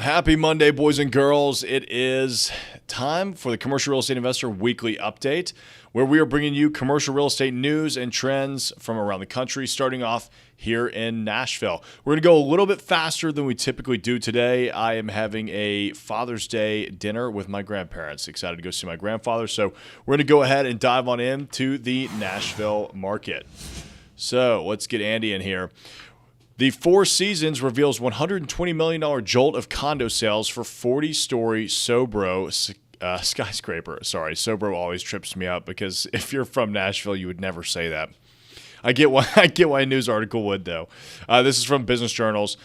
Happy Monday, boys and girls. It is time for the Commercial Real Estate Investor Weekly Update, where we are bringing you commercial real estate news and trends from around the country, starting off here in Nashville. We're going to go a little bit faster than we typically do today. I am having a Father's Day dinner with my grandparents. Excited to go see my grandfather. So we're going to go ahead and dive on into the Nashville market. So let's get Andy in here. The Four Seasons reveals $120 million jolt of condo sales for 40-story Sobro skyscraper. Sorry, Sobro always trips me up because if you're from Nashville, you would never say that. I get why a news article would, though. This is from Business Journals.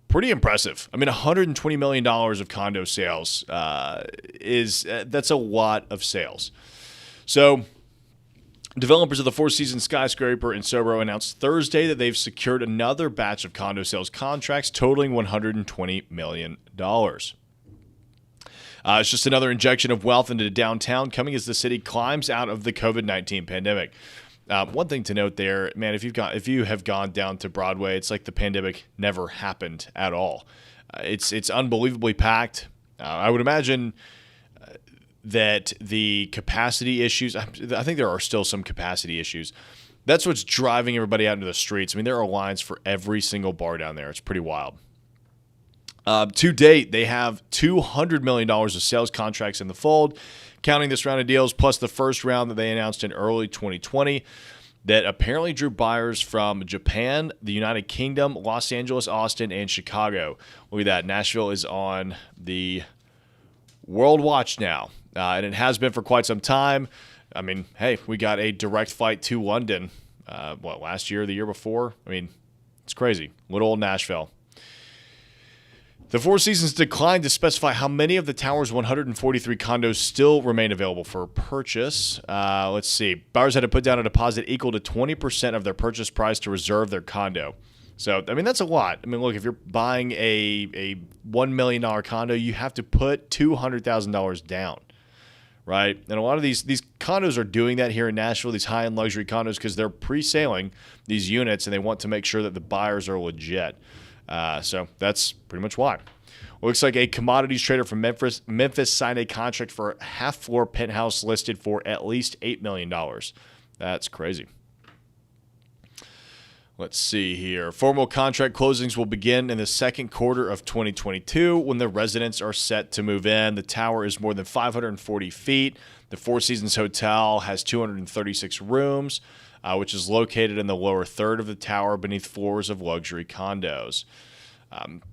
Pretty impressive. I mean, $120 million of condo sales that's a lot of sales. So, developers of the Four Seasons skyscraper in Sobro announced Thursday that they've secured another batch of condo sales contracts totaling $120 million. It's just another injection of wealth into downtown, coming as the city climbs out of the COVID-19 pandemic. One thing to note there, man, if you have gone down to Broadway, it's like the pandemic never happened at all. It's unbelievably packed. I would imagine that the capacity issues, I think there are still some capacity issues. That's what's driving everybody out into the streets. I mean, there are lines for every single bar down there. It's pretty wild. To date, they have $200 million of sales contracts in the fold, counting this round of deals, plus the first round that they announced in early 2020 that apparently drew buyers from Japan, the United Kingdom, Los Angeles, Austin, and Chicago. Look at that. Nashville is on the World Watch now. And it has been for quite some time. I mean, hey, we got a direct flight to London, last year, the year before? I mean, it's crazy. Little old Nashville. The Four Seasons declined to specify how many of the tower's 143 condos still remain available for purchase. Let's see. Buyers had to put down a deposit equal to 20% of their purchase price to reserve their condo. So, I mean, that's a lot. I mean, look, if you're buying a $1 million condo, you have to put $200,000 down. Right? And a lot of these condos are doing that here in Nashville, these high-end luxury condos, because they're pre-saling these units and they want to make sure that the buyers are legit. So that's pretty much why. Looks like a commodities trader from Memphis signed a contract for a half-floor penthouse listed for at least $8 million. That's crazy. Let's see here. Formal contract closings will begin in the second quarter of 2022 when the residents are set to move in. The tower is more than 540 feet. The Four Seasons Hotel has 236 rooms, which is located in the lower third of the tower beneath floors of luxury condos.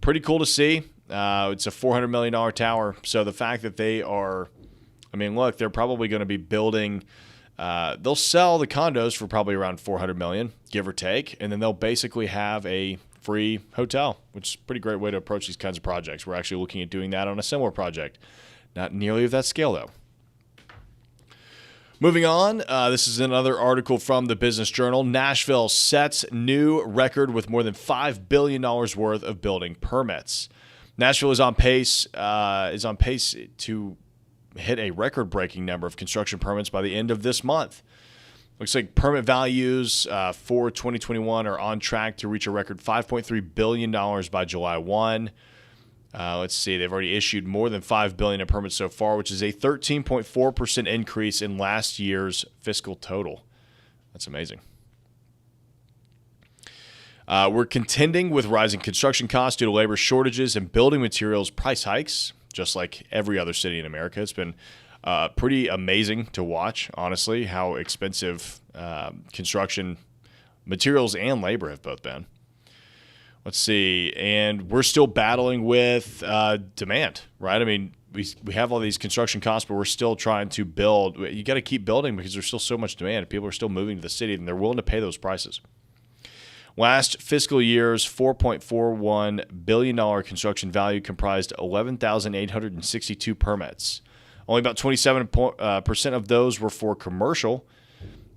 Pretty cool to see. It's a $400 million tower. So the fact that they are, I mean, look, they're probably going to be building. They'll sell the condos for probably around $400 million, give or take, and then they'll basically have a free hotel, which is a pretty great way to approach these kinds of projects. We're actually looking at doing that on a similar project. Not nearly of that scale, though. Moving on, this is another article from the Business Journal. Nashville sets new record with more than $5 billion worth of building permits. Nashville is on pace to hit a record-breaking number of construction permits by the end of this month. Looks like permit values for 2021 are on track to reach a record $5.3 billion by July 1. Let's see, they've already issued more than $5 billion in permits so far, which is a 13.4% increase in last year's fiscal total. That's amazing. We're contending with rising construction costs due to labor shortages and building materials price hikes. Just like every other city in America. It's been pretty amazing to watch, honestly, how expensive construction materials and labor have both been. Let's see. And we're still battling with demand, right? I mean, we have all these construction costs, but we're still trying to build. You got to keep building because there's still so much demand. People are still moving to the city, and they're willing to pay those prices. Last fiscal year's $4.41 billion construction value comprised 11,862 permits. Only about 27% of those were for commercial.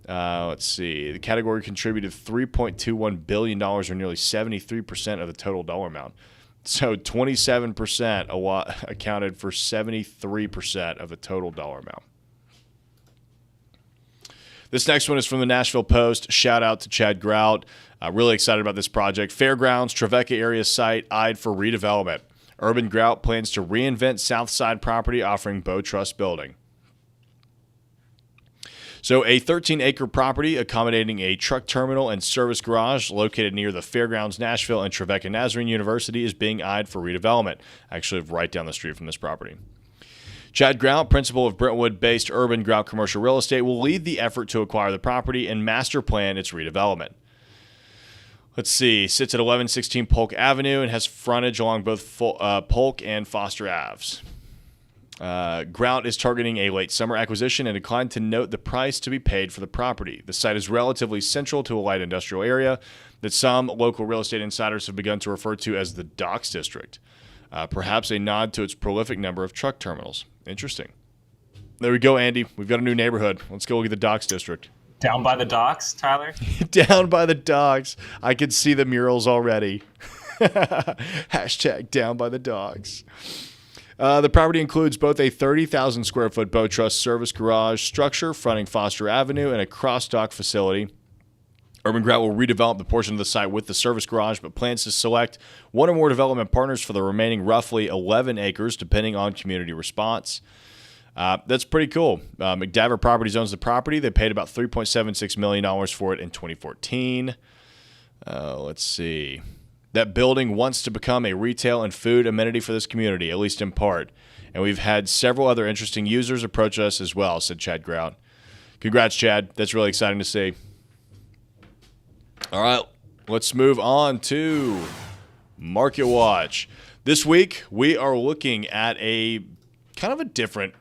Let's see. The category contributed $3.21 billion, or nearly 73% of the total dollar amount. So 27% accounted for 73% of the total dollar amount. This next one is from the Nashville Post. Shout out to Chad Grout. Really excited about this project. Fairgrounds, Trevecca area site eyed for redevelopment. Urban Grout plans to reinvent Southside property offering Bow Trust building. So a 13-acre property accommodating a truck terminal and service garage located near the Fairgrounds Nashville and Trevecca Nazarene University is being eyed for redevelopment, actually right down the street from this property. Chad Grout, principal of Brentwood-based Urban Grout Commercial Real Estate, will lead the effort to acquire the property and master plan its redevelopment. Let's see, sits at 1116 Polk Avenue and has frontage along both Polk and Foster Aves. Grout is targeting a late summer acquisition and declined to note the price to be paid for the property. The site is relatively central to a light industrial area that some local real estate insiders have begun to refer to as the Docks District, perhaps a nod to its prolific number of truck terminals. Interesting. There we go, Andy. We've got a new neighborhood. Let's go look at the Docks District. Down by the docks, Tyler? Down by the docks. I can see the murals already. Hashtag down by the docks. The property includes both a 30,000 square foot Bow Trust service garage structure fronting Foster Avenue and a cross-dock facility. Urban Grout will redevelop the portion of the site with the service garage, but plans to select one or more development partners for the remaining roughly 11 acres, depending on community response. That's pretty cool. McDaver Properties owns the property. They paid about $3.76 million for it in 2014. Let's see. That building wants to become a retail and food amenity for this community, at least in part. And we've had several other interesting users approach us as well, said Chad Grout. Congrats, Chad. That's really exciting to see. All right, let's move on to Market Watch. This week, we are looking at a kind of a different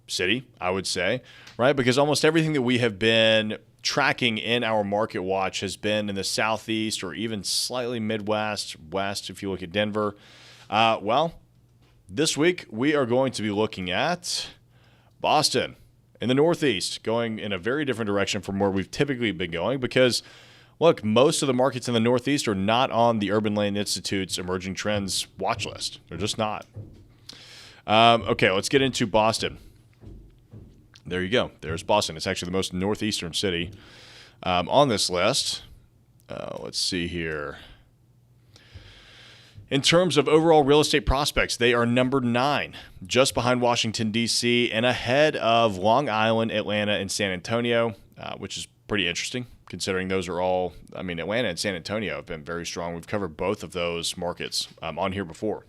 city, I would say, right? Because almost everything that we have been tracking in our Market Watch has been in the Southeast or even slightly Midwest, West, if you look at Denver. Well, this week we are going to be looking at Boston in the Northeast, going in a very different direction from where we've typically been going because, look, most of the markets in the Northeast are not on the Urban Land Institute's Emerging Trends watch list. They're just not. Okay, let's get into Boston. There you go. There's Boston. It's actually the most northeastern city on this list. Let's see here. In terms of overall real estate prospects, they are number 9, just behind Washington, D.C., and ahead of Long Island, Atlanta, and San Antonio, which is pretty interesting considering those are all, Atlanta and San Antonio have been very strong. We've covered both of those markets on here before.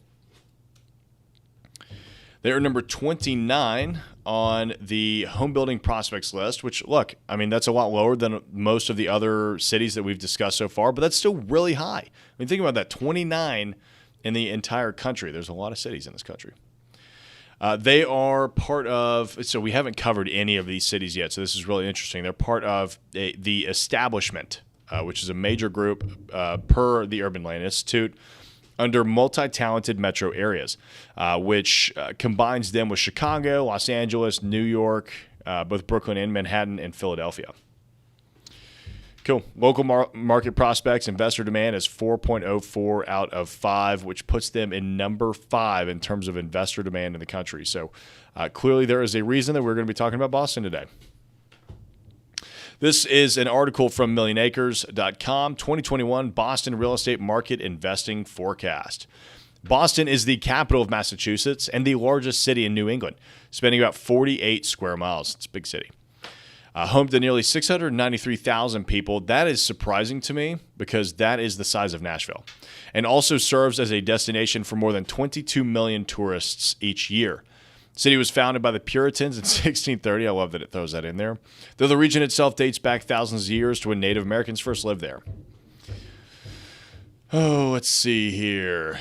They are number 29 on the home building prospects list, which, look, that's a lot lower than most of the other cities that we've discussed so far, but that's still really high. Think about that, 29 in the entire country. There's a lot of cities in this country. They are part of, so we haven't covered any of these cities yet, so this is really interesting. They're part of the Establishment, which is a major group per the Urban Land Institute, under multi-talented metro areas, which combines them with Chicago, Los Angeles, New York, both Brooklyn and Manhattan, and Philadelphia. Cool. Local market prospects, investor demand is 4.04 out of 5, which puts them in number 5 in terms of investor demand in the country. So clearly there is a reason that we're going to be talking about Boston today. This is an article from millionacres.com, 2021 Boston Real Estate Market Investing Forecast. Boston is the capital of Massachusetts and the largest city in New England, spanning about 48 square miles. It's a big city. Home to nearly 693,000 people. That is surprising to me because that is the size of Nashville, and also serves as a destination for more than 22 million tourists each year. The city was founded by the Puritans in 1630. I love that it throws that in there. Though the region itself dates back thousands of years to when Native Americans first lived there. Oh, let's see here.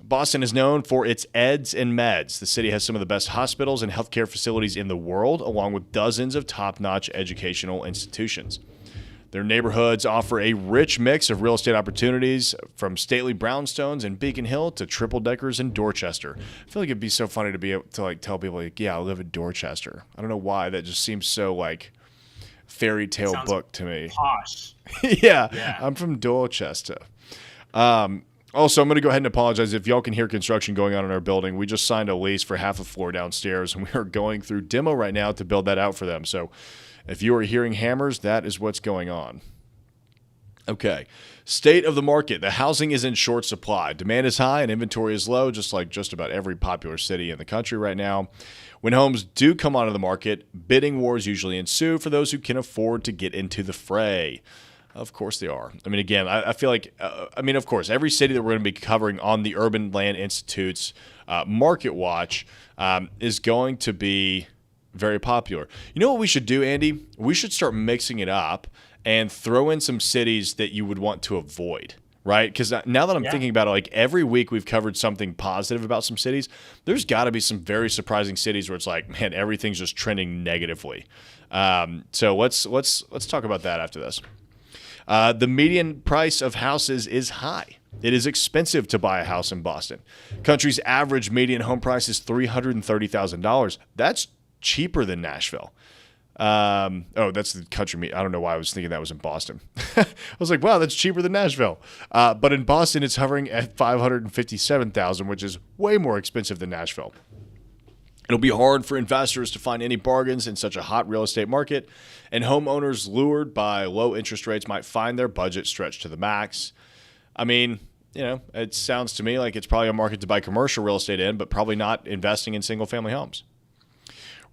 Boston is known for its eds and meds. The city has some of the best hospitals and healthcare facilities in the world, along with dozens of top-notch educational institutions. Their neighborhoods offer a rich mix of real estate opportunities, from stately brownstones in Beacon Hill to triple-deckers in Dorchester. I feel like it'd be so funny to be able to tell people, yeah, I live in Dorchester. I don't know why. That just seems so fairy tale book to me. Posh. Yeah, I'm from Dorchester. Also, I'm going to go ahead and apologize if y'all can hear construction going on in our building. We just signed a lease for half a floor downstairs, and we are going through demo right now to build that out for them. So if you are hearing hammers, that is what's going on. Okay. State of the market. The housing is in short supply. Demand is high and inventory is low, just like just about every popular city in the country right now. When homes do come onto the market, bidding wars usually ensue for those who can afford to get into the fray. Of course they are. I mean, again, I feel like, of course, every city that we're going to be covering on the Urban Land Institute's Market Watch is going to be very popular. You know what we should do, Andy? We should start mixing it up and throw in some cities that you would want to avoid, right? Because now that I'm thinking about it, like every week we've covered something positive about some cities. There's got to be some very surprising cities where it's like, man, everything's just trending negatively. So let's talk about that after this. The median price of houses is high. It is expensive to buy a house in Boston. Country's average median home price is $330,000. That's cheaper than Nashville. That's the country. I don't know why I was thinking that was in Boston. I was like, wow, that's cheaper than Nashville. But in Boston, it's hovering at $557,000, which is way more expensive than Nashville. It'll be hard for investors to find any bargains in such a hot real estate market, and homeowners lured by low interest rates might find their budget stretched to the max. I mean, it sounds to me like it's probably a market to buy commercial real estate in, but probably not investing in single-family homes.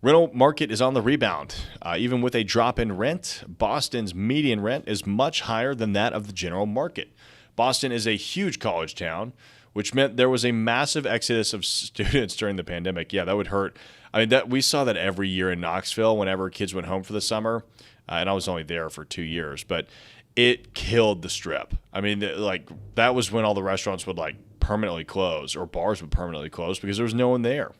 Rental market is on the rebound. Even with a drop in rent, Boston's median rent is much higher than that of the general market. Boston is a huge college town, which meant there was a massive exodus of students during the pandemic. Yeah, that would hurt. I mean, we saw that every year in Knoxville whenever kids went home for the summer, and I was only there for 2 years, but it killed the Strip. I mean, that was when all the restaurants would permanently close or bars would permanently close because there was no one there.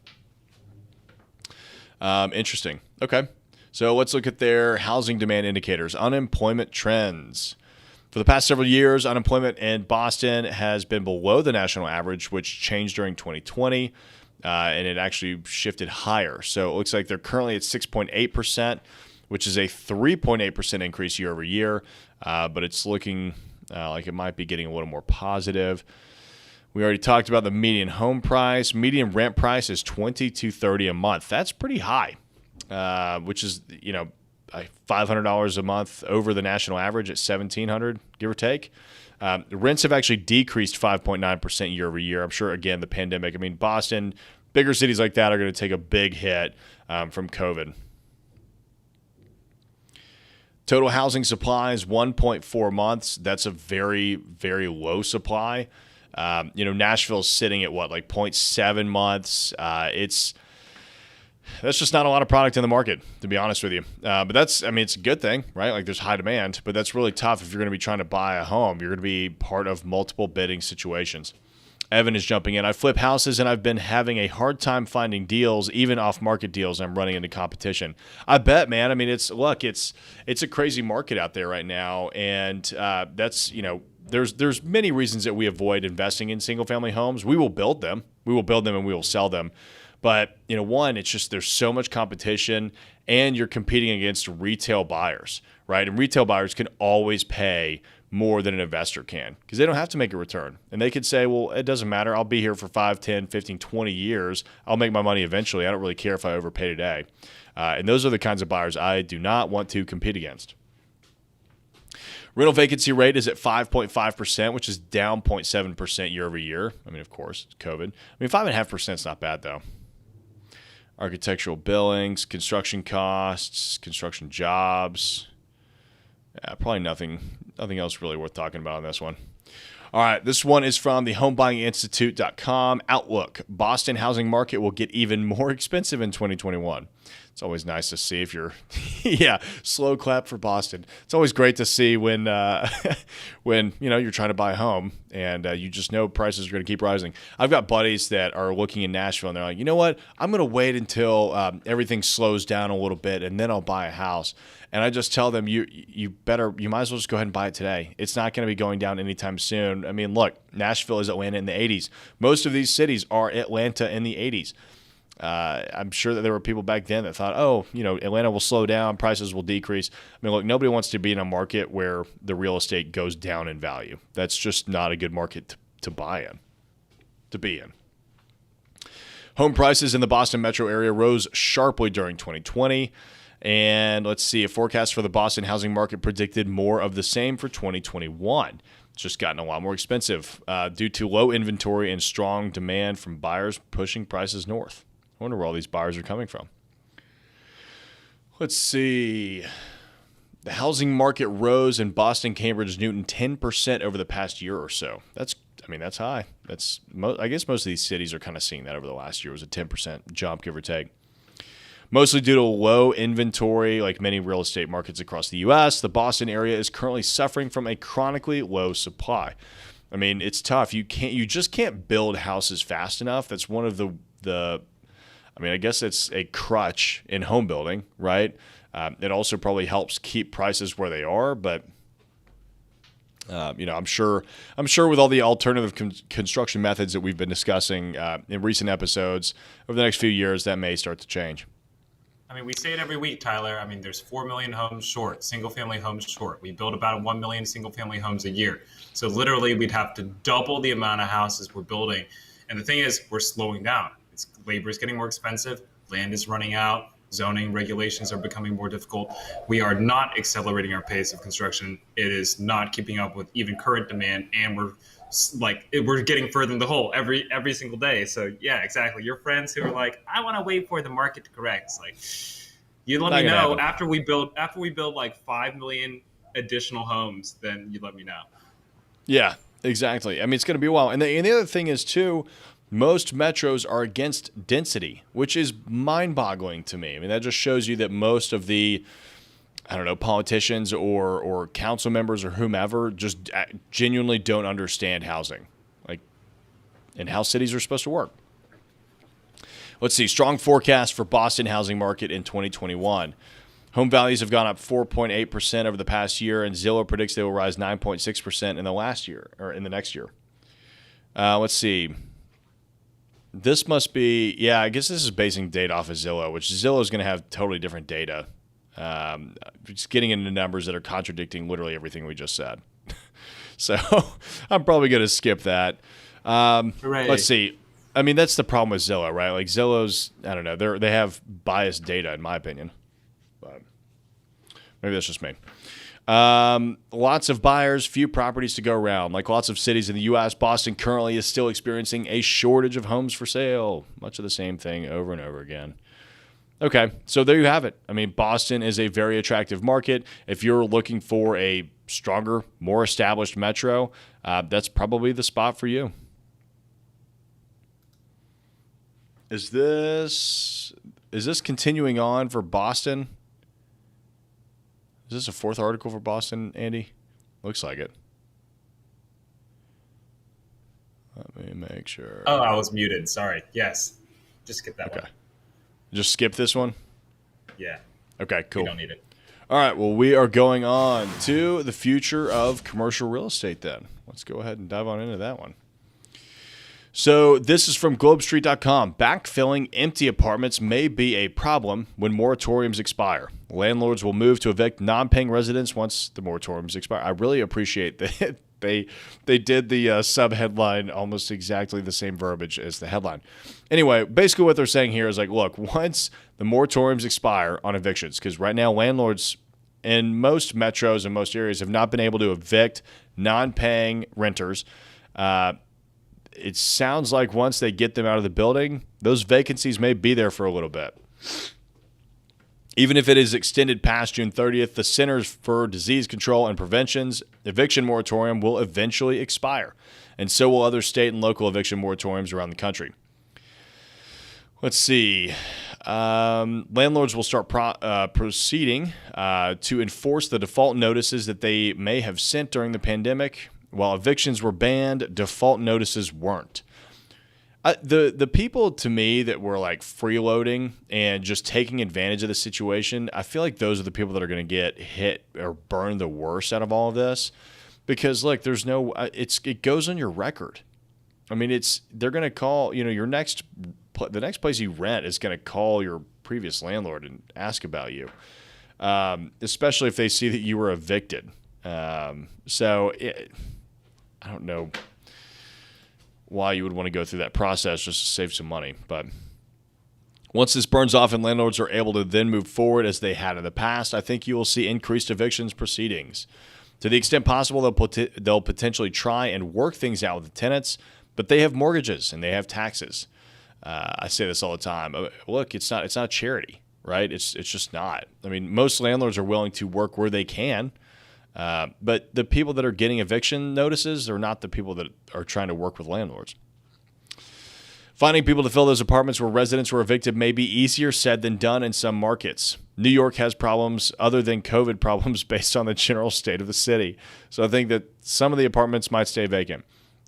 Interesting. Okay. So let's look at their housing demand indicators, unemployment trends. For the past several years, unemployment in Boston has been below the national average, which changed during 2020, and it actually shifted higher. So it looks like they're currently at 6.8%, which is a 3.8% increase year over year, but it's looking like it might be getting a little more positive. We already talked about the median home price. Median rent price is $2,230 a month. That's pretty high, which is, $500 a month over the national average at $1,700, give or take. Rents have actually decreased 5.9% year over year. I'm sure, again, the pandemic. I mean, Boston, bigger cities like that are going to take a big hit from COVID. Total housing supply is 1.4 months. That's a very, very low supply. Nashville's sitting at 0.7 months. That's just not a lot of product in the market, to be honest with you. But it's a good thing, right? Like there's high demand, but that's really tough if you're going to be trying to buy a home. You're going to be part of multiple bidding situations. Evan is jumping in. I flip houses and I've been having a hard time finding deals, even off-market deals. I'm running into competition. I bet, man. I mean, it's a crazy market out there right now, and that's There's many reasons that we avoid investing in single-family homes. We will build them. And we will sell them. But, one, it's just there's so much competition, and you're competing against retail buyers, right? And retail buyers can always pay more than an investor can because they don't have to make a return. And they could say, well, it doesn't matter. I'll be here for 5, 10, 15, 20 years. I'll make my money eventually. I don't really care if I overpay today. And those are the kinds of buyers I do not want to compete against. Rental vacancy rate is at 5.5%, which is down 0.7% year over year. I mean, of course, it's COVID. 5.5% is not bad, though. Architectural billings, construction costs, construction jobs. Yeah, probably nothing else really worth talking about on this one. All right, this one is from the homebuyinginstitute.com. Outlook: Boston housing market will get even more expensive in 2021. It's always nice to see if you're, slow clap for Boston. It's always great to see when you're trying to buy a home and you just know prices are going to keep rising. I've got buddies that are looking in Nashville and they're like, you know what? I'm going to wait until everything slows down a little bit and then I'll buy a house. And I just tell them, you might as well just go ahead and buy it today. It's not going to be going down anytime soon. I mean, look, Nashville is Atlanta in the 80s. Most of these cities are Atlanta in the 80s. I'm sure that there were people back then that thought, Atlanta will slow down, prices will decrease. I mean, look, nobody wants to be in a market where the real estate goes down in value. That's just not a good market to be in. Home prices in the Boston metro area rose sharply during 2020. And let's see, a forecast for the Boston housing market predicted more of the same for 2021. It's just gotten a lot more expensive due to low inventory and strong demand from buyers pushing prices north. I wonder where all these buyers are coming from. Let's see. The housing market rose in Boston, Cambridge, Newton 10% over the past year or so. That's high. I guess most of these cities are kind of seeing that over the last year. It was a 10% jump, give or take. Mostly due to low inventory, like many real estate markets across the U.S., the Boston area is currently suffering from a chronically low supply. I mean, it's tough. You just can't build houses fast enough. That's one of I guess it's a crutch in home building, right? It also probably helps keep prices where they are, but I'm sure with all the alternative construction methods that we've been discussing in recent episodes over the next few years, that may start to change. I mean, we say it every week, Tyler. I mean, there's 4 million homes short, single-family homes short. We build about 1 million single-family homes a year. So literally, we'd have to double the amount of houses we're building. And the thing is, we're slowing down. Labor is getting more expensive. Land is running out. Zoning regulations are becoming more difficult. We are not accelerating our pace of construction. It is not keeping up with even current demand, and we're getting further in the hole every single day. So yeah, exactly. Your friends who are like, I want to wait for the market to correct. It's like, you let me know after we build like 5 million additional homes, then you let me know. Yeah, exactly. I mean, it's going to be a while. And the other thing is too, most metros are against density, which is mind-boggling to me. I mean, that just shows you that most of the, politicians or council members or whomever just genuinely don't understand housing, and how cities are supposed to work. Let's see. Strong forecast for Boston housing market in 2021. Home values have gone up 4.8% over the past year, and Zillow predicts they will rise 9.6% in the next year. Let's see. This must be, I guess this is basing data off of Zillow, which Zillow is going to have totally different data. Just getting into numbers that are contradicting literally everything we just said. So I'm probably going to skip that. Let's see. I mean, that's the problem with Zillow, right? Like Zillow's, I don't know, they have biased data in my opinion. But maybe that's just me. Lots of buyers, few properties to go around. Like lots of cities in the U.S., Boston currently is still experiencing a shortage of homes for sale. Much of the same thing over and over again. Okay, so there you have it. I mean, Boston is a very attractive market. If you're looking for a stronger, more established metro, that's probably the spot for you. Is this continuing on for Boston? Is this a fourth article for Boston, Andy? Looks like it. Let me make sure. Oh, I was muted. Sorry. Yes. Just skip that one. Just skip this one? Yeah. Okay, cool. We don't need it. All right, well, we are going on to the future of commercial real estate then. Let's go ahead and dive on into that one. So this is from globestreet.com. Backfilling empty apartments may be a problem when moratoriums expire. Landlords will move to evict non-paying residents once the moratoriums expire. I really appreciate that they did the sub-headline almost exactly the same verbiage as the headline. Anyway, basically what they're saying here is like, look, once the moratoriums expire on evictions, because right now landlords in most metros and most areas have not been able to evict non-paying renters. It sounds like once they get them out of the building, those vacancies may be there for a little bit. Even if it is extended past June 30th, the Centers for Disease Control and Prevention's eviction moratorium will eventually expire, and so will other state and local eviction moratoriums around the country. Let's see. Landlords will start proceeding to enforce the default notices that they may have sent during the pandemic. While evictions were banned, default notices weren't. The people, to me, that were like freeloading and just taking advantage of the situation, I feel like those are the people that are going to get hit or burned the worst out of all of this. Because, look, there's no it goes on your record. I mean, they're going to call, the next place you rent is going to call your previous landlord and ask about you, especially if they see that you were evicted. I don't know why you would want to go through that process just to save some money, but Once this burns off and landlords are able to then move forward as they had in the past, I think you will see increased evictions proceedings. To the extent possible, they'll potentially try and work things out with the tenants, but they have mortgages and they have taxes. I say this all the time. Look, it's not charity, right? It's just not. I mean, most landlords are willing to work where they can, but the people that are getting eviction notices are not the people that are trying to work with landlords. Finding people to fill those apartments where residents were evicted may be easier said than done in some markets. New York has problems other than COVID problems based on the general state of the city. So I think that some of the apartments might stay vacant.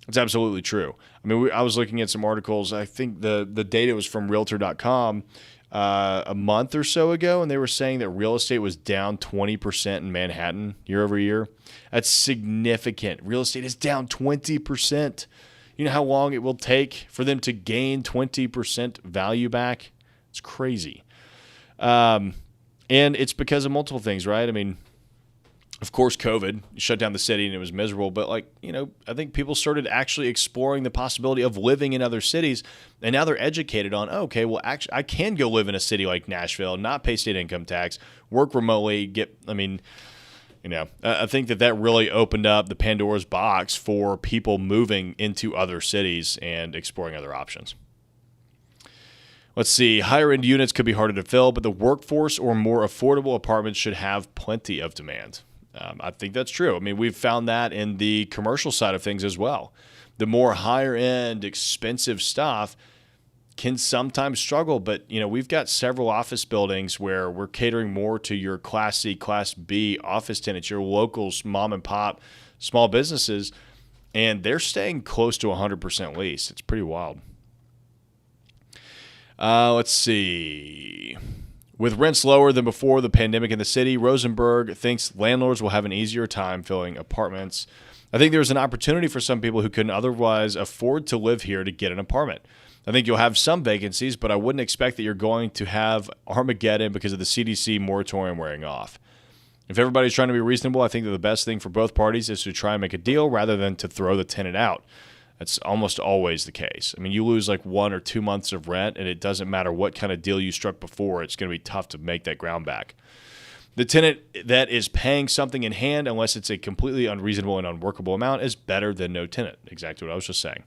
It's absolutely true. I mean, I was looking at some articles. I think the data was from Realtor.com a month or so ago, and they were saying that real estate was down 20% in Manhattan year over year. That's significant. Real estate is down 20%. You know how long it will take for them to gain 20% value back? It's crazy. And it's because of multiple things, right? I mean, of course, COVID shut down the city and it was miserable. But I think people started actually exploring the possibility of living in other cities. And now they're educated on, okay, well, actually, I can go live in a city like Nashville, not pay state income tax, work remotely, I think that really opened up the Pandora's box for people moving into other cities and exploring other options. Let's see. Higher-end units could be harder to fill, but the workforce or more affordable apartments should have plenty of demand. I think that's true. I mean, we've found that in the commercial side of things as well. The more higher-end, expensive stuff can sometimes struggle, but we've got several office buildings where we're catering more to your Class C, Class B office tenants, your locals, mom and pop, small businesses, and they're staying close to 100% leased. It's pretty wild. Let's see. With rents lower than before the pandemic in the city, Rosenberg thinks landlords will have an easier time filling apartments. I think there's an opportunity for some people who couldn't otherwise afford to live here to get an apartment. I think you'll have some vacancies, but I wouldn't expect that you're going to have Armageddon because of the CDC moratorium wearing off. If everybody's trying to be reasonable, I think that the best thing for both parties is to try and make a deal rather than to throw the tenant out. That's almost always the case. I mean, you lose like 1 or 2 months of rent, and it doesn't matter what kind of deal you struck before. It's going to be tough to make that ground back. The tenant that is paying something in hand, unless it's a completely unreasonable and unworkable amount, is better than no tenant. Exactly what I was just saying.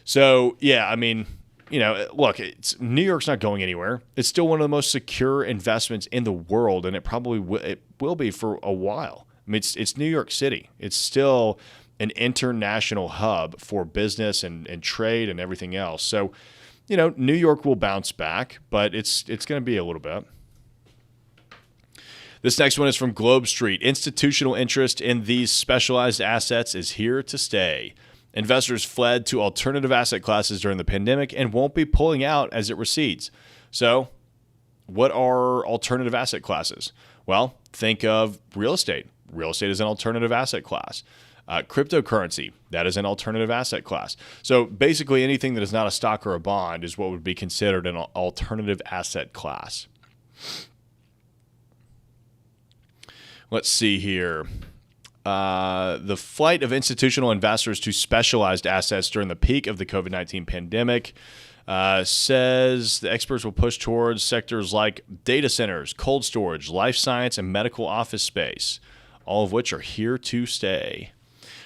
So, yeah, I mean, look, New York's not going anywhere. It's still one of the most secure investments in the world, and it probably will be for a while. I mean, it's New York City. It's still an international hub for business and trade and everything else. So, New York will bounce back, but it's going to be a little bit. This next one is from Globe Street. Institutional interest in these specialized assets is here to stay. Investors fled to alternative asset classes during the pandemic and won't be pulling out as it recedes. So, what are alternative asset classes? Well, think of real estate. Real estate is an alternative asset class. Cryptocurrency, that is an alternative asset class. So basically anything that is not a stock or a bond is what would be considered an alternative asset class. Let's see here. The flight of institutional investors to specialized assets during the peak of the COVID-19 pandemic says the experts will push towards sectors like data centers, cold storage, life science, and medical office space, all of which are here to stay.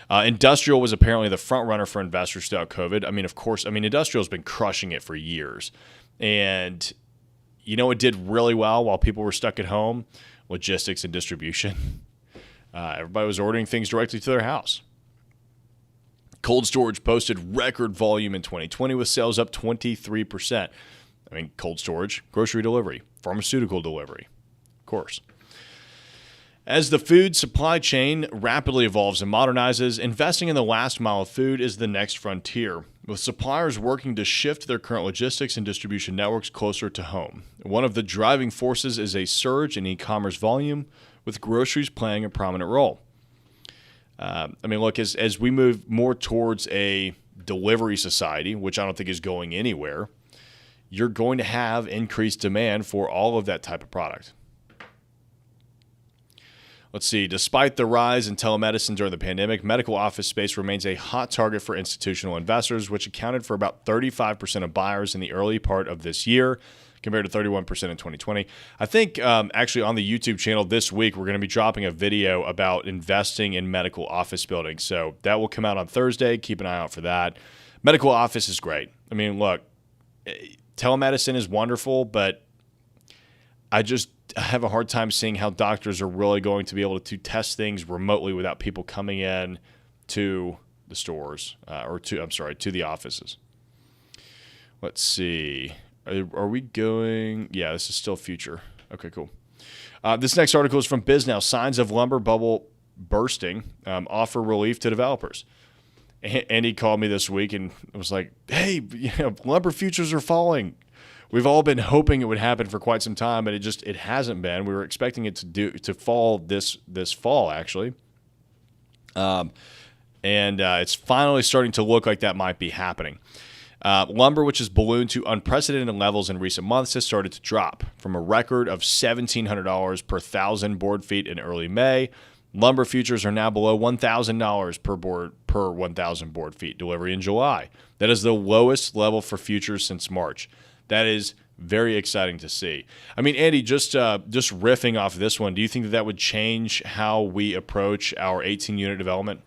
Industrial was apparently the front runner for investors throughout COVID. I mean, industrial has been crushing it for years. And it did really well while people were stuck at home? Logistics and distribution. Everybody was ordering things directly to their house. Cold storage posted record volume in 2020 with sales up 23%. I mean, cold storage, grocery delivery, pharmaceutical delivery, of course. As the food supply chain rapidly evolves and modernizes, investing in the last mile of food is the next frontier, with suppliers working to shift their current logistics and distribution networks closer to home. One of the driving forces is a surge in e-commerce volume, with groceries playing a prominent role. Look, as we move more towards a delivery society, which I don't think is going anywhere, you're going to have increased demand for all of that type of product. Let's see. Despite the rise in telemedicine during the pandemic, medical office space remains a hot target for institutional investors, which accounted for about 35% of buyers in the early part of this year, compared to 31% in 2020. I think actually on the YouTube channel this week, we're going to be dropping a video about investing in medical office buildings. So that will come out on Thursday. Keep an eye out for that. Medical office is great. I mean, look, telemedicine is wonderful, but I have a hard time seeing how doctors are really going to be able to test things remotely without people coming in to the stores to the offices. Let's see. Are we going? Yeah, this is still future. Okay, cool. This next article is from BizNow. Signs of lumber bubble bursting offer relief to developers. Andy called me this week and was like, hey, lumber futures are falling. We've all been hoping it would happen for quite some time, but it hasn't been. We were expecting it to fall this fall, actually. And it's finally starting to look like that might be happening. Lumber, which has ballooned to unprecedented levels in recent months, has started to drop from a record of $1,700 per 1,000 board feet in early May. Lumber futures are now below $1,000 per 1,000 board feet delivery in July. That is the lowest level for futures since March. That is very exciting to see. I mean, Andy, just riffing off of this one, do you think that would change how we approach our 18-unit development?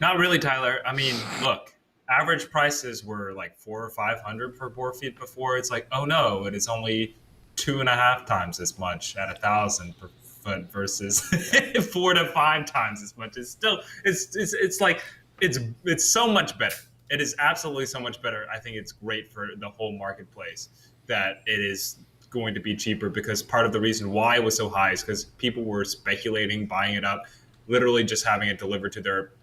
Not really, Tyler. I mean, look, average prices were like 400 or 500 per board feet before. It's like, oh no, it is only 2.5 times as much at 1,000 per foot versus 4 to 5 times as much. It's still, it's like, it's so much better. It is absolutely so much better. I think it's great for the whole marketplace that it is going to be cheaper, because part of the reason why it was so high is because people were speculating, buying it up, literally just having it delivered to their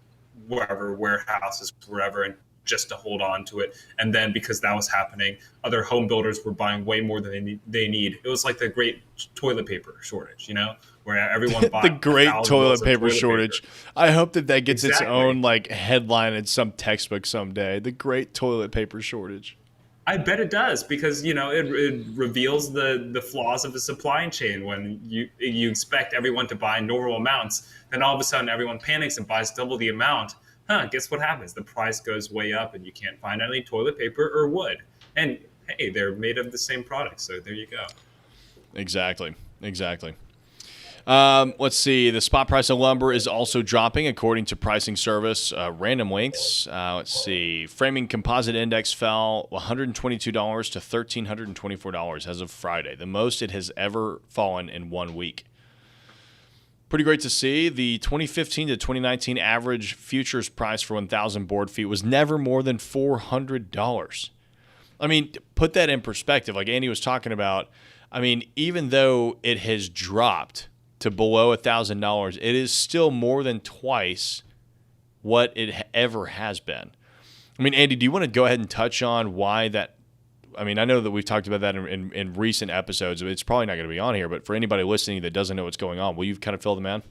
wherever, warehouses, wherever, and just to hold on to it. And then because that was happening, other home builders were buying way more than they need. It was like the great toilet paper shortage, where everyone bought the great toilet paper shortage. I hope that gets its own like headline in some textbook someday. The great toilet paper shortage. I bet it does, because it reveals the flaws of the supply chain. When you expect everyone to buy normal amounts, then all of a sudden everyone panics and buys double the amount. Guess what happens? The price goes way up and you can't find any toilet paper or wood. And hey, they're made of the same product, so there you go. Exactly. Let's see. The spot price of lumber is also dropping, according to pricing service Random Lengths. Let's see. Framing Composite Index fell $122 to $1,324 as of Friday, the most it has ever fallen in 1 week. Pretty great to see. The 2015 to 2019 average futures price for 1,000 board feet was never more than $400. I mean, put that in perspective. Like Andy was talking about, I mean, even though it has dropped to below $1,000, it is still more than twice what it ever has been. I mean, Andy, do you want to go ahead and touch on why that? I mean, I know that we've talked about that in recent episodes. It's probably not going to be on here, but for anybody listening that doesn't know what's going on, will you kind of fill them in?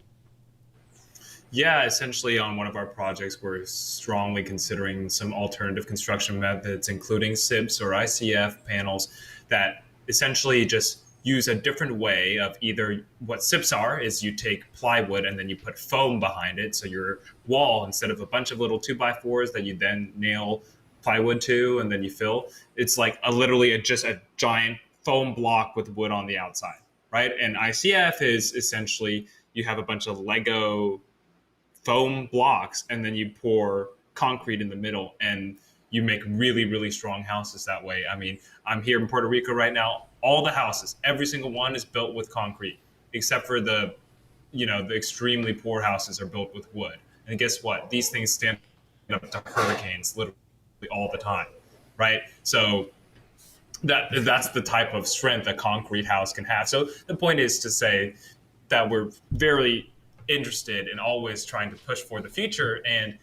Yeah, essentially on one of our projects, we're strongly considering some alternative construction methods, including SIPs or ICF panels that essentially just use a different way of either what SIPs are is you take plywood and then you put foam behind it. So your wall, instead of a bunch of little 2x4s that you then nail plywood to and then you fill, it's like literally just a giant foam block with wood on the outside, right? And ICF is essentially you have a bunch of Lego foam blocks and then you pour concrete in the middle and you make really, really strong houses that way. I mean, I'm here in Puerto Rico right now. All the houses, every single one is built with concrete, except for the extremely poor houses are built with wood. And guess what? These things stand up to hurricanes literally all the time, right? So that's the type of strength a concrete house can have. So the point is to say that we're very interested in always trying to push for the future. And,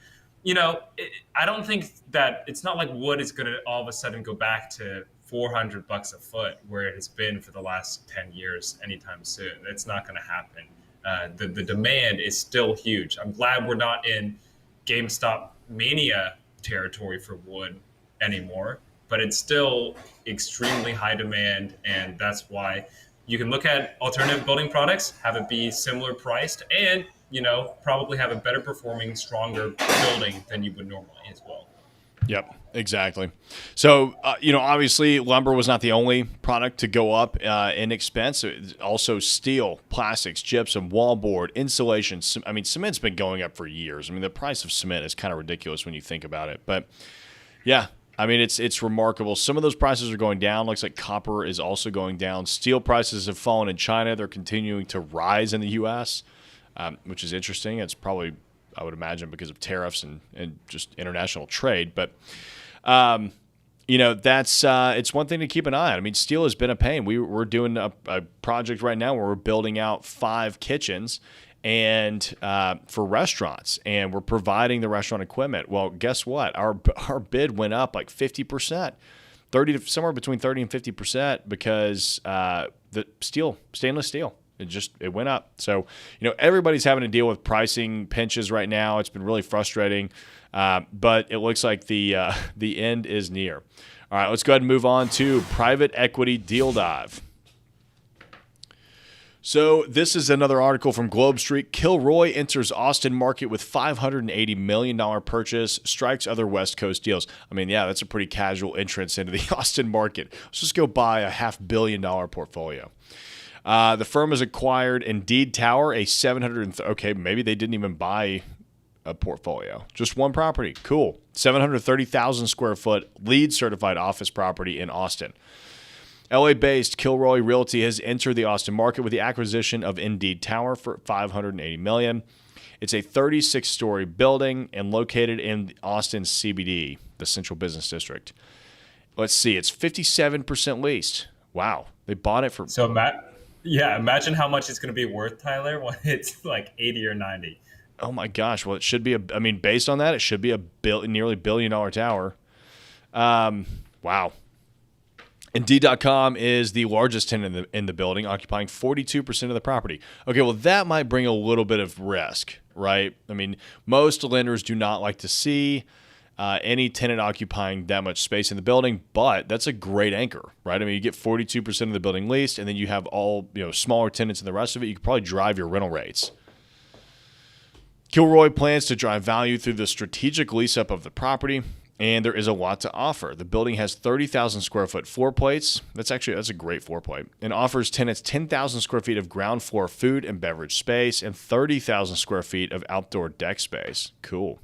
I don't think that it's not like wood is going to all of a sudden go back to $400 a foot where it has been for the last 10 years anytime soon. It's not going to happen. The demand is still huge. I'm glad we're not in GameStop mania territory for wood anymore, but it's still extremely high demand. And that's why, you can look at alternative building products, have it be similar priced, and probably have a better performing, stronger building than you would normally as well. Yep, exactly. So, obviously lumber was not the only product to go up in expense. Also steel, plastics, gypsum, wallboard, insulation. I mean, cement's been going up for years. I mean, the price of cement is kind of ridiculous when you think about it. But yeah, I mean, it's remarkable. Some of those prices are going down. Looks like copper is also going down. Steel prices have fallen in China. They're continuing to rise in the U.S., which is interesting. It's probably, I would imagine, because of tariffs and just international trade. But, that's it's one thing to keep an eye on. I mean, steel has been a pain. We're doing a project right now where we're building out 5 kitchens and for restaurants, and we're providing the restaurant equipment. Well, guess what? Our bid went up like 50%, somewhere between 30 and 50%, because the stainless steel. It went up. So, everybody's having to deal with pricing pinches right now. It's been really frustrating, but it looks like the end is near. All right, let's go ahead and move on to private equity deal dive. So this is another article from Globe Street. Kilroy enters Austin market with $580 million purchase, strikes other West Coast deals. I mean, yeah, that's a pretty casual entrance into the Austin market. Let's just go buy a $500 million portfolio. The firm has acquired Indeed Tower, okay, maybe they didn't even buy a portfolio. Just one property. Cool. 730,000 square foot LEED certified office property in Austin. LA-based Kilroy Realty has entered the Austin market with the acquisition of Indeed Tower for $580 million. It's a 36-story building and located in Austin's CBD, the Central Business District. Let's see. It's 57% leased. Wow. They bought it for... So, imagine how much it's going to be worth, Tyler, when it's like 80 or 90. Oh my gosh. Well, it should be based on that, it should be a nearly $1 billion tower. Wow. Indeed.com is the largest tenant in the building, occupying 42% of the property. Okay, well, that might bring a little bit of risk, right? I mean, most lenders do not like to see any tenant occupying that much space in the building, but that's a great anchor, right? I mean, you get 42% of the building leased, and then you have all smaller tenants in the rest of it. You could probably drive your rental rates. Kilroy plans to drive value through the strategic lease-up of the property, and there is a lot to offer. The building has 30,000 square foot floor plates. That's a great floor plate. And offers tenants 10,000 square feet of ground floor food and beverage space and 30,000 square feet of outdoor deck space. Cool.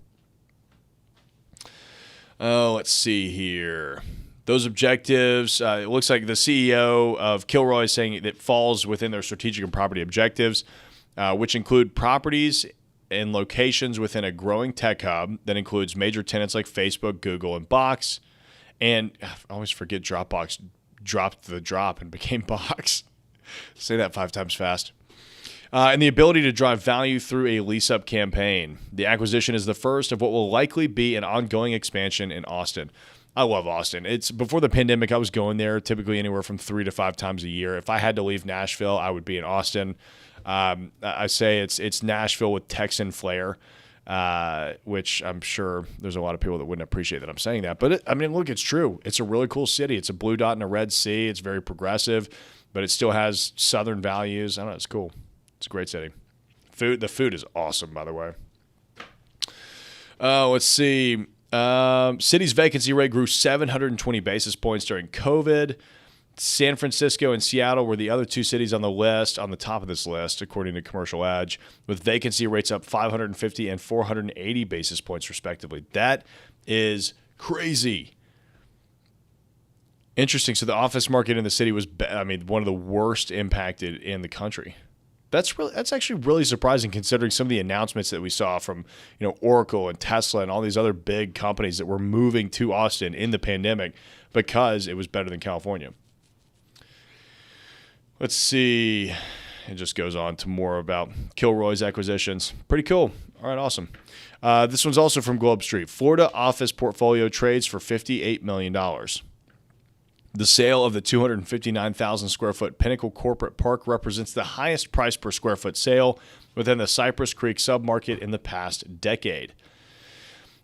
Let's see here. Those objectives, it looks like the CEO of Kilroy is saying it falls within their strategic and property objectives, which include properties and locations within a growing tech hub that includes major tenants like Facebook, Google, and Box. And I always forget Dropbox dropped the drop and became Box. Say that 5 times fast. And the ability to drive value through a lease-up campaign. The acquisition is the first of what will likely be an ongoing expansion in Austin. I love Austin. It's before the pandemic, I was going there typically anywhere from 3 to 5 times a year. If I had to leave Nashville, I would be in Austin. I say it's Nashville with Texan flair, which I'm sure there's a lot of people that wouldn't appreciate that I'm saying that. But look, it's true. It's a really cool city. It's a blue dot in a red sea. It's very progressive, but it still has Southern values. I don't know. It's cool. It's a great city. The food is awesome, by the way. Let's see. City's vacancy rate grew 720 basis points during COVID. San Francisco and Seattle were the other 2 cities on the top of this list, according to Commercial Edge, with vacancy rates up 550 and 480 basis points, respectively. That is crazy. Interesting. So the office market in the city was, one of the worst impacted in the country. That's actually really surprising, considering some of the announcements that we saw from Oracle and Tesla and all these other big companies that were moving to Austin in the pandemic because it was better than California. Let's see. It just goes on to more about Kilroy's acquisitions. Pretty cool. All right, awesome. This one's also from Globe Street. Florida office portfolio trades for $58 million. The sale of the 259,000 square foot Pinnacle Corporate Park represents the highest price per square foot sale within the Cypress Creek submarket in the past decade.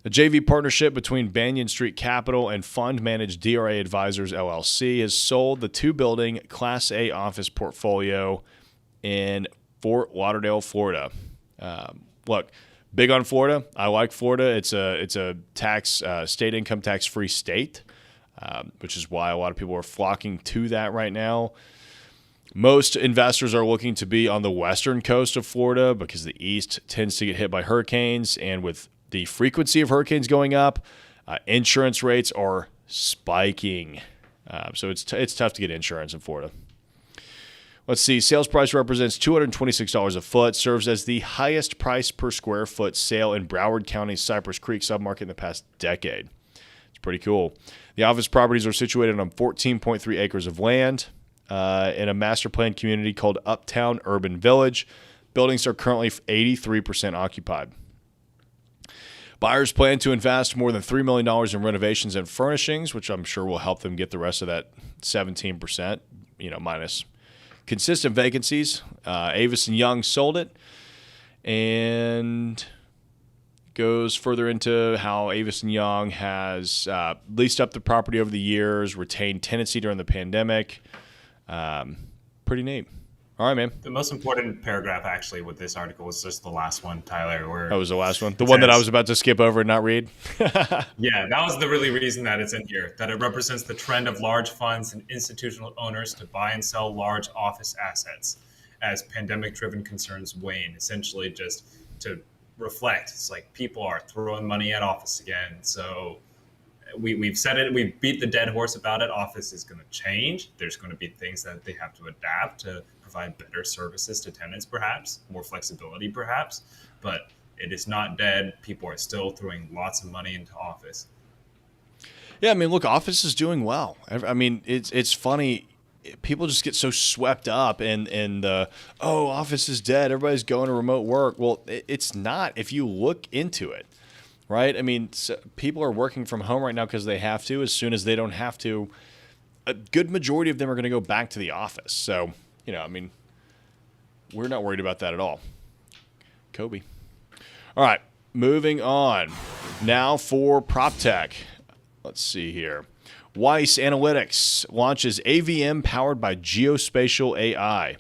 The JV partnership between Banyan Street Capital and fund-managed DRA Advisors, LLC, has sold the two-building Class A office portfolio in Fort Lauderdale, Florida. Look, big on Florida. I like Florida. It's a tax state income tax-free state, which is why a lot of people are flocking to that right now. Most investors are looking to be on the western coast of Florida because the east tends to get hit by hurricanes, and with the frequency of hurricanes going up, insurance rates are spiking. So it's tough to get insurance in Florida. Let's see. Sales price represents $226 a foot, serves as the highest price per square foot sale in Broward County's Cypress Creek submarket in the past decade. It's pretty cool. The office properties are situated on 14.3 acres of land in a master plan community called Uptown Urban Village. Buildings are currently 83% occupied. Buyers plan to invest more than $3 million in renovations and furnishings, which I'm sure will help them get the rest of that 17%, minus consistent vacancies. Avis & Young sold it, and goes further into how Avis & Young has leased up the property over the years, retained tenancy during the pandemic. Pretty neat. All right, man. The most important paragraph, actually, with this article was just the last one, Tyler. Where that was the last one? The one that I was about to skip over and not read? Yeah, that was the really reason that it's in here, that it represents the trend of large funds and institutional owners to buy and sell large office assets as pandemic-driven concerns wane, essentially just to reflect. It's like people are throwing money at office again. So we've said it, we beat the dead horse about it. Office is going to change. There's going to be things that they have to adapt to provide better services to tenants, perhaps more flexibility, perhaps, but it is not dead. People are still throwing lots of money into office. Yeah, I mean, look, office is doing well. I mean, it's funny. People just get so swept up in the, office is dead, everybody's going to remote work. Well, it's not if you look into it, right? I mean, people are working from home right now because they have to. As soon as they don't have to, a good majority of them are going to go back to the office. So, I mean, we're not worried about that at all. Kobe. All right, moving on. Now for Proptech. Let's see here. Weiss Analytics launches AVM powered by geospatial AI.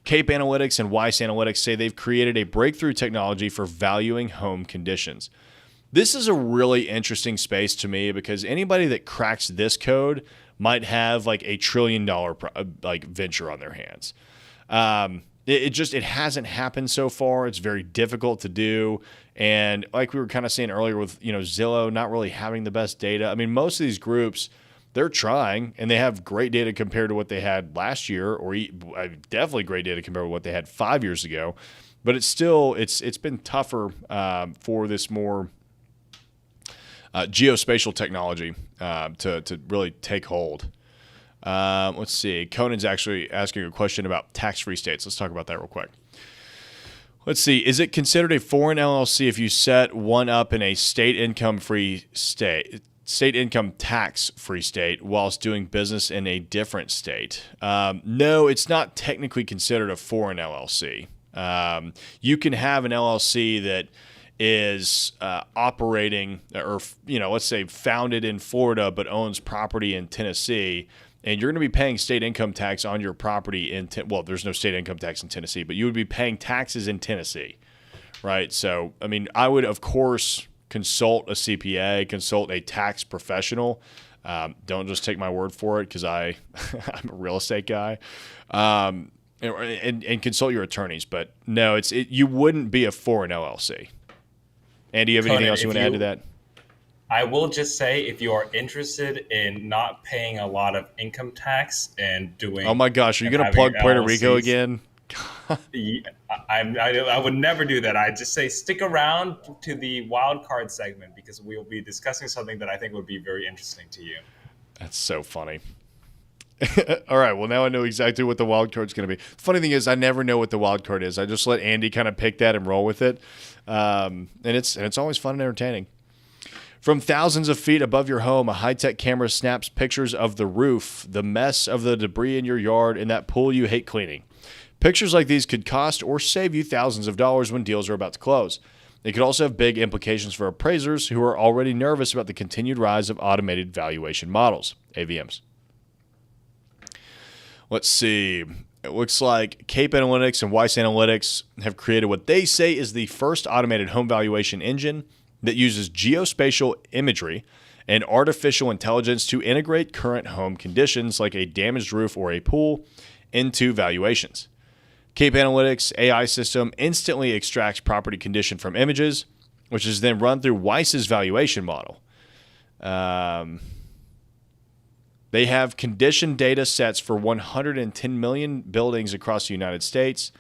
Cape Analytics and Weiss Analytics say they've created a breakthrough technology for valuing home conditions. This is a really interesting space to me because anybody that cracks this code might have like $1 trillion venture on their hands. It hasn't happened so far. It's very difficult to do. And like we were kind of saying earlier with, Zillow not really having the best data. I mean, most of these groups, they're trying and they have great data compared to what they had last year, or definitely great data compared to what they had 5 years ago. But it's been tougher for this more geospatial technology to really take hold. Let's see. Conan's actually asking a question about tax-free states. Let's talk about that real quick. Let's see. Is it considered a foreign LLC if you set one up in a state income tax-free state whilst doing business in a different state? No, it's not technically considered a foreign LLC. You can have an LLC that is operating, or let's say founded in Florida but owns property in Tennessee, and you're going to be paying state income tax on your property in there's no state income tax in Tennessee, but you would be paying taxes in Tennessee, right? So, I mean, I would of course consult a CPA, consult a tax professional. Don't just take my word for it because I'm a real estate guy. And consult your attorneys, but no, you wouldn't be a foreign LLC. Andy, you have anything else you want to add to that? I will just say, if you are interested in not paying a lot of income tax and doing... Oh my gosh, are you going to plug Puerto Rico again? I would never do that. I just say stick around to the WILDCARD segment because we will be discussing something that I think would be very interesting to you. That's so funny. All right, well, now I know exactly what the wild card is going to be. The funny thing is I never know what the wild card is. I just let Andy kind of pick that and roll with it. And it's always fun and entertaining. From thousands of feet above your home, a high-tech camera snaps pictures of the roof, the mess of the debris in your yard, and that pool you hate cleaning. Pictures like these could cost or save you thousands of dollars when deals are about to close. It could also have big implications for appraisers who are already nervous about the continued rise of automated valuation models, AVMs. Let's see. It looks like Cape Analytics and Weiss Analytics have created what they say is the first automated home valuation engine that uses geospatial imagery and artificial intelligence to integrate current home conditions like a damaged roof or a pool into valuations. Cape Analytics' AI system instantly extracts property condition from images, which is then run through Weiss's valuation model. They have condition data sets for 110 million buildings across the United States.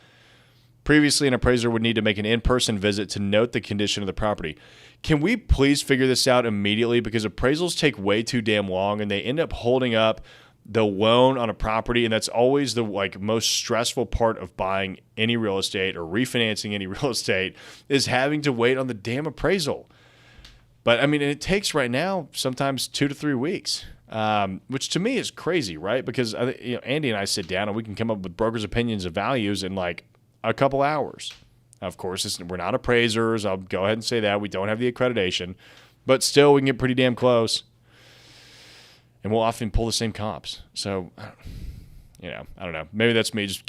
Previously, an appraiser would need to make an in-person visit to note the condition of the property. Can we please figure this out immediately? Because appraisals take way too damn long, and they end up holding up the loan on a property, and that's always the most stressful part of buying any real estate or refinancing any real estate is having to wait on the damn appraisal. But I mean, it takes right now sometimes 2 to 3 weeks, which to me is crazy, right? Because Andy and I sit down and we can come up with brokers' opinions of values in like a couple hours. Of course, we're not appraisers. I'll go ahead and say that. We don't have the accreditation, but still we can get pretty damn close. And we'll often pull the same comps. So, I don't know. Maybe that's me just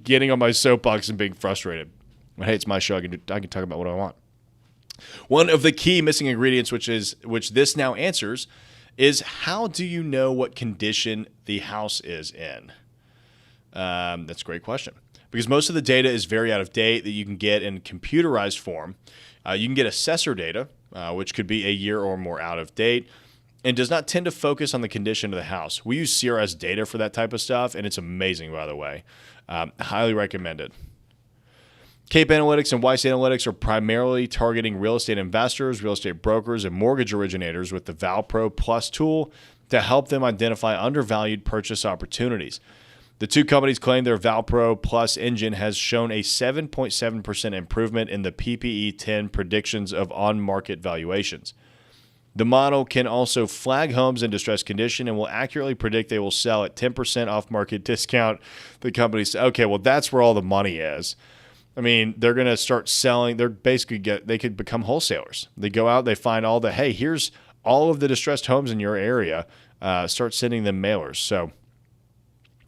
getting on my soapbox and being frustrated. But hey, it's my show. I can talk about what I want. One of the key missing ingredients, which this now answers, is how do you know what condition the house is in? That's a great question. Because most of the data is very out of date that you can get in computerized form. You can get assessor data, which could be a year or more out of date, and does not tend to focus on the condition of the house. We use CRS data for that type of stuff, and it's amazing, by the way. Highly recommended. Cape Analytics and Weiss Analytics are primarily targeting real estate investors, real estate brokers, and mortgage originators with the ValPro Plus tool to help them identify undervalued purchase opportunities. The two companies claim their ValPro Plus engine has shown a 7.7% improvement in the PPE 10 predictions of on-market valuations. The model can also flag homes in distressed condition and will accurately predict they will sell at 10% off-market discount. The company says, okay, well, that's where all the money is. I mean, they're going to start selling. They could become wholesalers. They go out, they find hey, here's all of the distressed homes in your area. Start sending them mailers. So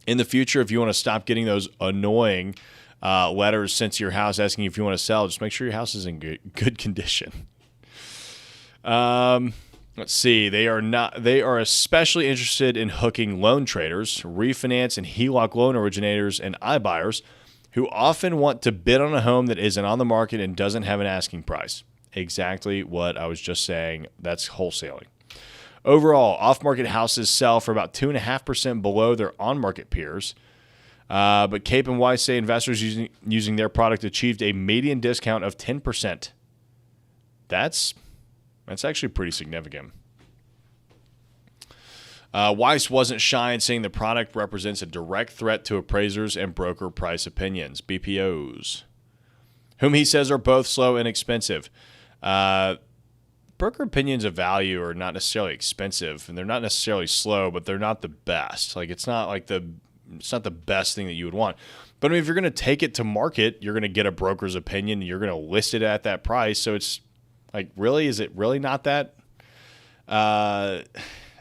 in the future, if you want to stop getting those annoying letters sent to your house asking if you want to sell, just make sure your house is in good condition. Let's see. They are especially interested in hooking loan traders, refinance and HELOC loan originators, and iBuyers who often want to bid on a home that isn't on the market and doesn't have an asking price. Exactly what I was just saying. That's wholesaling. Overall, off-market houses sell for about 2.5% below their on-market peers. But Cape and Weiss say investors using their product achieved a median discount of 10%. That's actually pretty significant. Weiss wasn't shy in saying the product represents a direct threat to appraisers and broker price opinions, BPOs, whom he says are both slow and expensive. Broker opinions of value are not necessarily expensive, and they're not necessarily slow, but they're not the best. It's not the best thing that you would want. But I mean, if you're going to take it to market, you're going to get a broker's opinion, and you're going to list it at that price. So it's really, is it really not that? I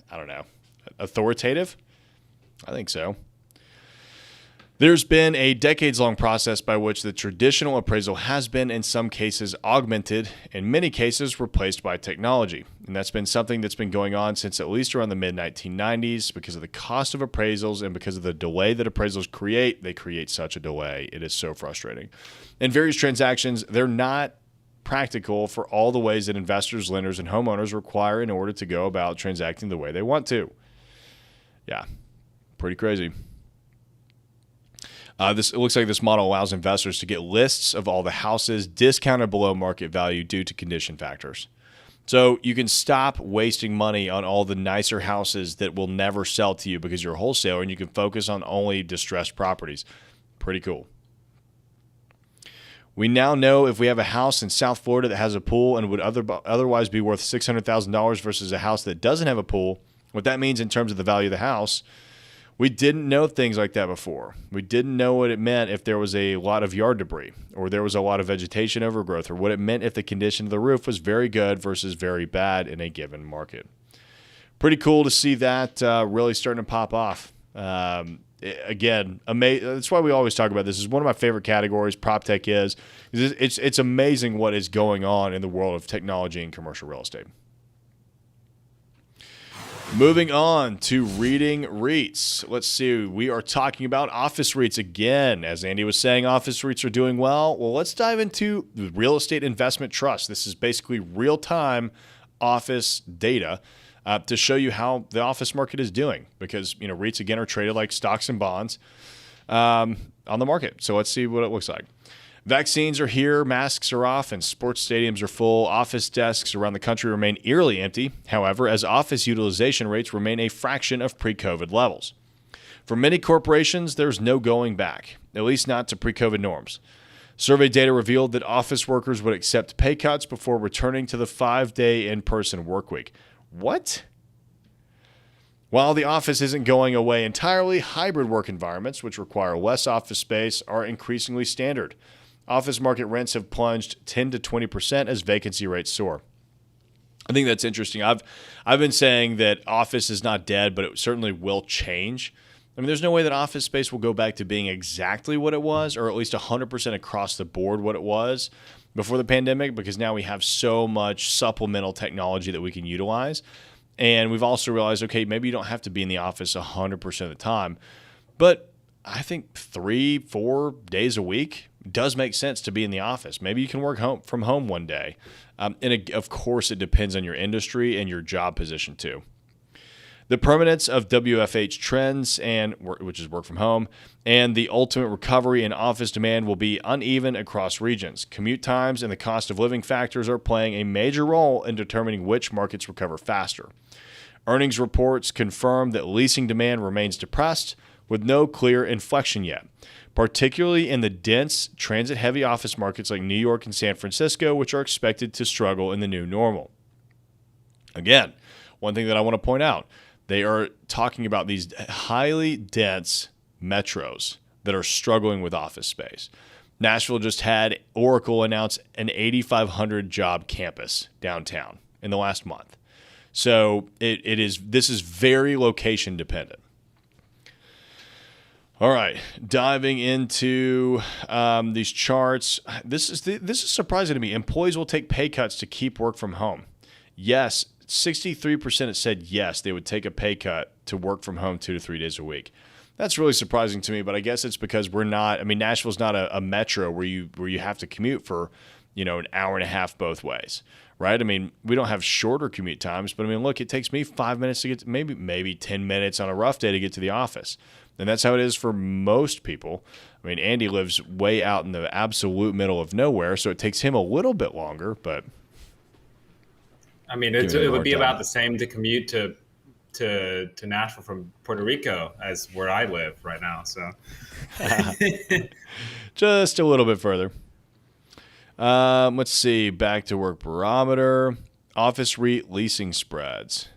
don't know. Authoritative? I think so. There's been a decades-long process by which the traditional appraisal has been, in some cases, augmented, in many cases, replaced by technology. And that's been something that's been going on since at least around the mid-1990s because of the cost of appraisals and because of the delay that appraisals create. They create such a delay. It is so frustrating. In various transactions, they're not practical for all the ways that investors, lenders, and homeowners require in order to go about transacting the way they want to. Yeah, pretty crazy. It looks like this model allows investors to get lists of all the houses discounted below market value due to condition factors. So you can stop wasting money on all the nicer houses that will never sell to you because you're a wholesaler, and you can focus on only distressed properties. Pretty cool. We now know if we have a house in South Florida that has a pool and would otherwise be worth $600,000 versus a house that doesn't have a pool, what that means in terms of the value of the house. We didn't know things like that before. We didn't know what it meant if there was a lot of yard debris or there was a lot of vegetation overgrowth, or what it meant if the condition of the roof was very good versus very bad in a given market. Pretty cool to see that really starting to pop off. Again, that's why we always talk about this. This is one of my favorite categories. Proptech is. It's amazing what is going on in the world of technology and commercial real estate. Moving on to reading REITs. Let's see. We are talking about office REITs again. As Andy was saying, office REITs are doing well. Well, let's dive into the real estate investment trust. This is basically real-time office data to show you how the office market is doing, because REITs again are traded like stocks and bonds on the market. So let's see what it looks like. Vaccines are here, masks are off, and sports stadiums are full. Office desks around the country remain eerily empty, however, as office utilization rates remain a fraction of pre-COVID levels. For many corporations, there's no going back, at least not to pre-COVID norms. Survey data revealed that office workers would accept pay cuts before returning to the 5-day in-person workweek. What? While the office isn't going away entirely, hybrid work environments, which require less office space, are increasingly standard. Office market rents have plunged 10 to 20% as vacancy rates soar. I think that's interesting. I've been saying that office is not dead, but it certainly will change. I mean, there's no way that office space will go back to being exactly what it was, or at least 100% across the board what it was before the pandemic, because now we have so much supplemental technology that we can utilize. And we've also realized, okay, maybe you don't have to be in the office 100% of the time, but I think 3-4 days a week does make sense to be in the office. Maybe you can work from home one day. Of course, it depends on your industry and your job position too. The permanence of WFH trends, which is work from home, and the ultimate recovery in office demand will be uneven across regions. Commute times and the cost of living factors are playing a major role in determining which markets recover faster. Earnings reports confirm that leasing demand remains depressed, with no clear inflection yet, particularly in the dense, transit-heavy office markets like New York and San Francisco, which are expected to struggle in the new normal. Again, one thing that I want to point out, they are talking about these highly dense metros that are struggling with office space. Nashville just had Oracle announce an 8,500 job campus downtown in the last month. So this is very location dependent. All right, diving into these charts. This is surprising to me. Employees will take pay cuts to keep work from home. Yes, 63% said yes, they would take a pay cut to work from home 2 to 3 days a week. That's really surprising to me, but I guess it's because Nashville's not a metro where you have to commute for, an hour and a half both ways, right? I mean, we don't have shorter commute times, but look, it takes me 5 minutes to get to, maybe 10 minutes on a rough day to get to the office. And that's how it is for most people. Andy lives way out in the absolute middle of nowhere, so it takes him a little bit longer, but it would be about the same to commute to Nashville from Puerto Rico as where I live right now. So just a little bit further. Let's see. Back to work barometer. Office REIT leasing spreads.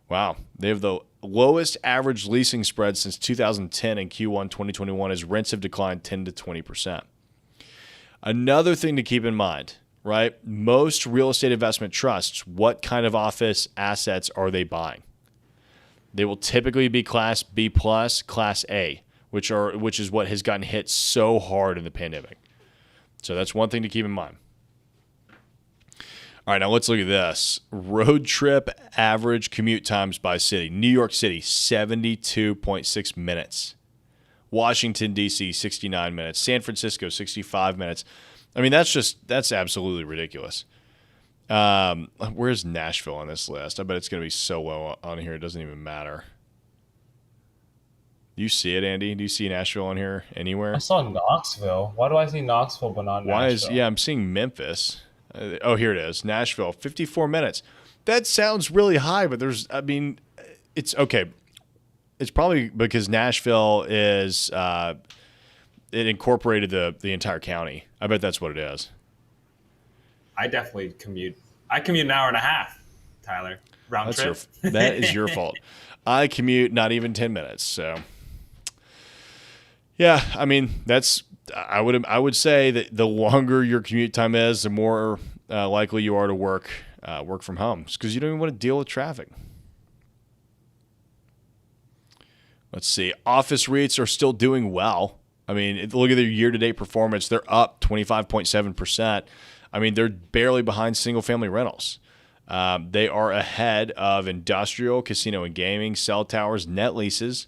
Wow. They have the lowest average leasing spread since 2010 and Q1 2021 as rents have declined 10 to 20%. Another thing to keep in mind, right? Most real estate investment trusts, what kind of office assets are they buying? They will typically be Class B plus, Class A, which is what has gotten hit so hard in the pandemic. So that's one thing to keep in mind. All right, now let's look at this. Road trip average commute times by city. New York City, 72.6 minutes. Washington, D.C., 69 minutes. San Francisco, 65 minutes. That's absolutely ridiculous. Where's Nashville on this list? I bet it's going to be so low on here, it doesn't even matter. Do you see it, Andy? Do you see Nashville on here anywhere? I saw Knoxville. Why do I see Knoxville but not Nashville? I'm seeing Memphis. Here it is. Nashville, 54 minutes. That sounds really high, but it's okay. It's probably because Nashville is it incorporated the entire county. I bet that's what it is. I definitely commute. I commute an hour and a half, Tyler. Round trip. That is your fault. I commute not even 10 minutes. So Yeah, I mean, I would say that the longer your commute time is, the more likely you are to work from home, because you don't even want to deal with traffic. Let's see. Office REITs are still doing well. I mean, look at their year-to-date performance. They're up 25.7%. I mean, they're barely behind single-family rentals. They are ahead of industrial, casino and gaming, cell towers, net leases.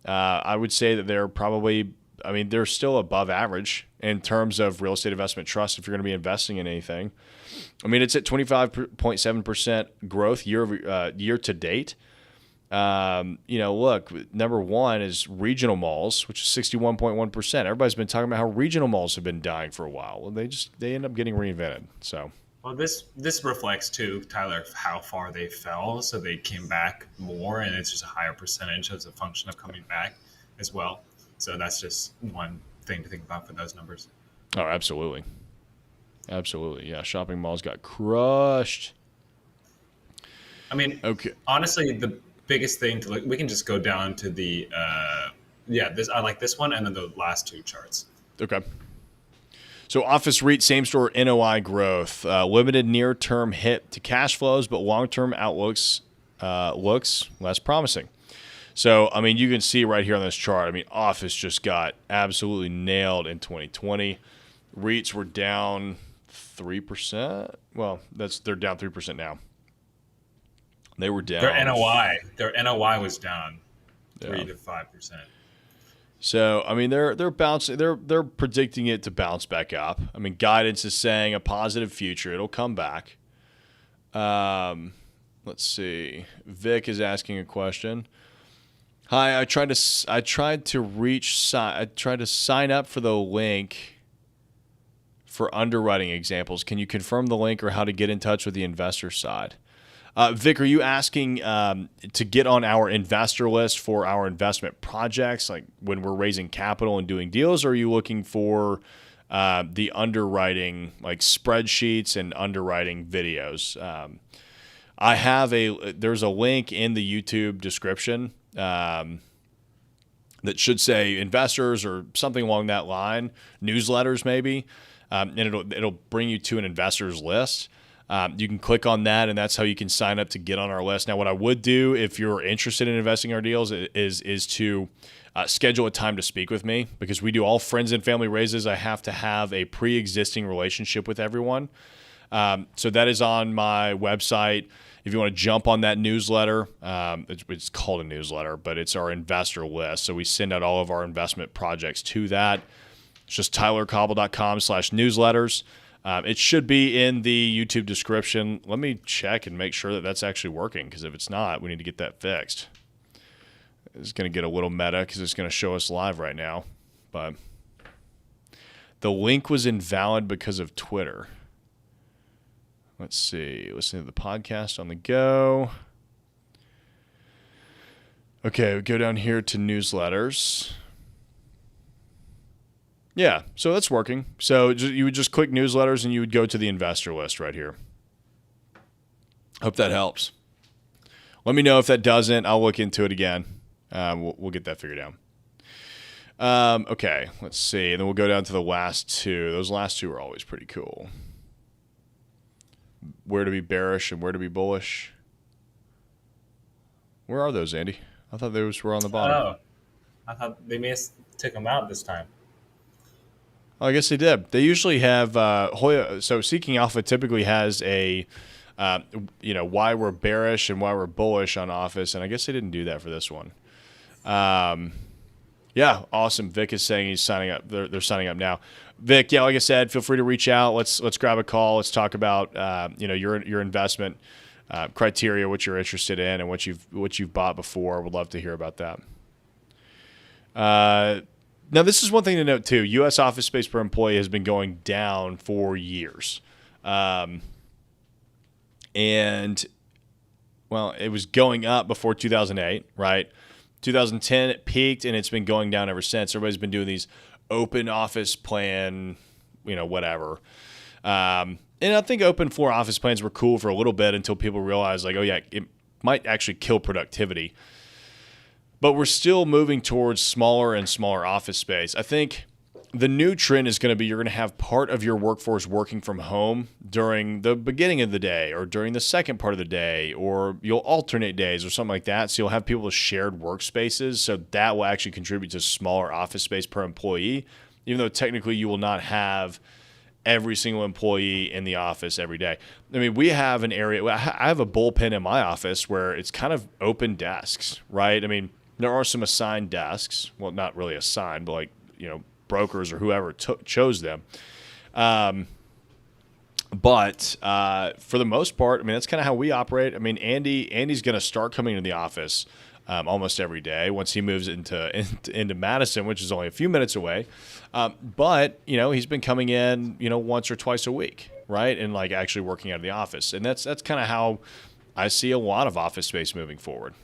I would say that they're still above average in terms of real estate investment trust if you're going to be investing in anything. I mean, it's at 25.7% growth year to date. Look, number one is regional malls, which is 61.1%. Everybody's been talking about how regional malls have been dying for a while. Well, they end up getting reinvented. So, well, this reflects too, Tyler, how far they fell. So they came back more, and it's just a higher percentage as a function of coming back as well. So that's just one thing to think about for those numbers. Oh, absolutely. Absolutely. Yeah. Shopping malls got crushed. I mean, okay. Honestly, the biggest thing to look, we can just go down to the, I like this one and then the last two charts. Okay. So office REIT same-store NOI growth, limited near-term hit to cash flows, but long-term outlooks looks less promising. So, I mean, you can see right here on this chart, I mean, office just got absolutely nailed in 2020. REITs were down 3%. Well, they're down 3% now. They were down. Their NOI was down 3 to 5%. So, I mean, they're bouncing. They're predicting it to bounce back up. I mean, guidance is saying a positive future. It'll come back. Let's see. Vic is asking a question. Hi, I tried to sign up for the link for underwriting examples. Can you confirm the link or how to get in touch with the investor side? Vic, are you asking to get on our investor list for our investment projects, like when we're raising capital and doing deals, or are you looking for the underwriting, like spreadsheets and underwriting videos? There's a link in the YouTube description that should say investors or something along that line, newsletters maybe, and it'll bring you to an investors list. You can click on that, and that's how you can sign up to get on our list. Now, what I would do if you're interested in investing in our deals is to schedule a time to speak with me, because we do all friends and family raises. I have to have a pre-existing relationship with everyone. So that is on my website. If you want to jump on that newsletter, it's called a newsletter, but it's our investor list. So we send out all of our investment projects to that. It's just tylercobble.com/newsletters. It should be in the YouTube description. Let me check and make sure that that's actually working, because if it's not, we need to get that fixed. It's going to get a little meta because it's going to show us live right now. But the link was invalid because of Twitter. Let's see. Listen to the podcast on the go. Okay, we go down here to newsletters. Yeah, so that's working. So you would just click newsletters and you would go to the investor list right here. Hope that helps. Let me know if that doesn't. I'll look into it again. We'll get that figured out. Okay, let's see. And then we'll go down to the last two. Those last two are always pretty cool. Where to be bearish and where to be bullish. Where are those, Andy? I thought those were on the bottom. Oh, I thought they may have took them out this time. Oh, I guess they did. They usually have Hoya. So Seeking Alpha typically has a, why we're bearish and why we're bullish on office, and I guess they didn't do that for this one. Yeah, awesome. Vic is saying he's signing up. They're signing up now. Vic, yeah, like I said, feel free to reach out. Let's grab a call. Let's talk about your investment criteria, what you're interested in, and what you've bought before. Would love to hear about that. Now, this is one thing to note too. U.S. office space per employee has been going down for years, and it was going up before 2008, right? 2010 it peaked, and it's been going down ever since. Everybody's been doing these open office plan, whatever. And I think open floor office plans were cool for a little bit until people realized, like, oh yeah, it might actually kill productivity. but we're still moving towards smaller and smaller office space. I think the new trend is going to be you're going to have part of your workforce working from home during the beginning of the day or during the second part of the day, or you'll alternate days or something like that. So you'll have people with shared workspaces. So that will actually contribute to smaller office space per employee, even though technically you will not have every single employee in the office every day. I mean, we have an area, I have a bullpen in my office where it's kind of open desks, right? I mean, there are some assigned desks. Well, not really assigned, but like, brokers or whoever chose them. But for the most part, I mean, that's kind of how we operate. I mean, Andy's going to start coming to the office almost every day once he moves into Madison, which is only a few minutes away. But he's been coming in, once or twice a week, right? And like actually working out of the office. And that's kind of how I see a lot of office space moving forward,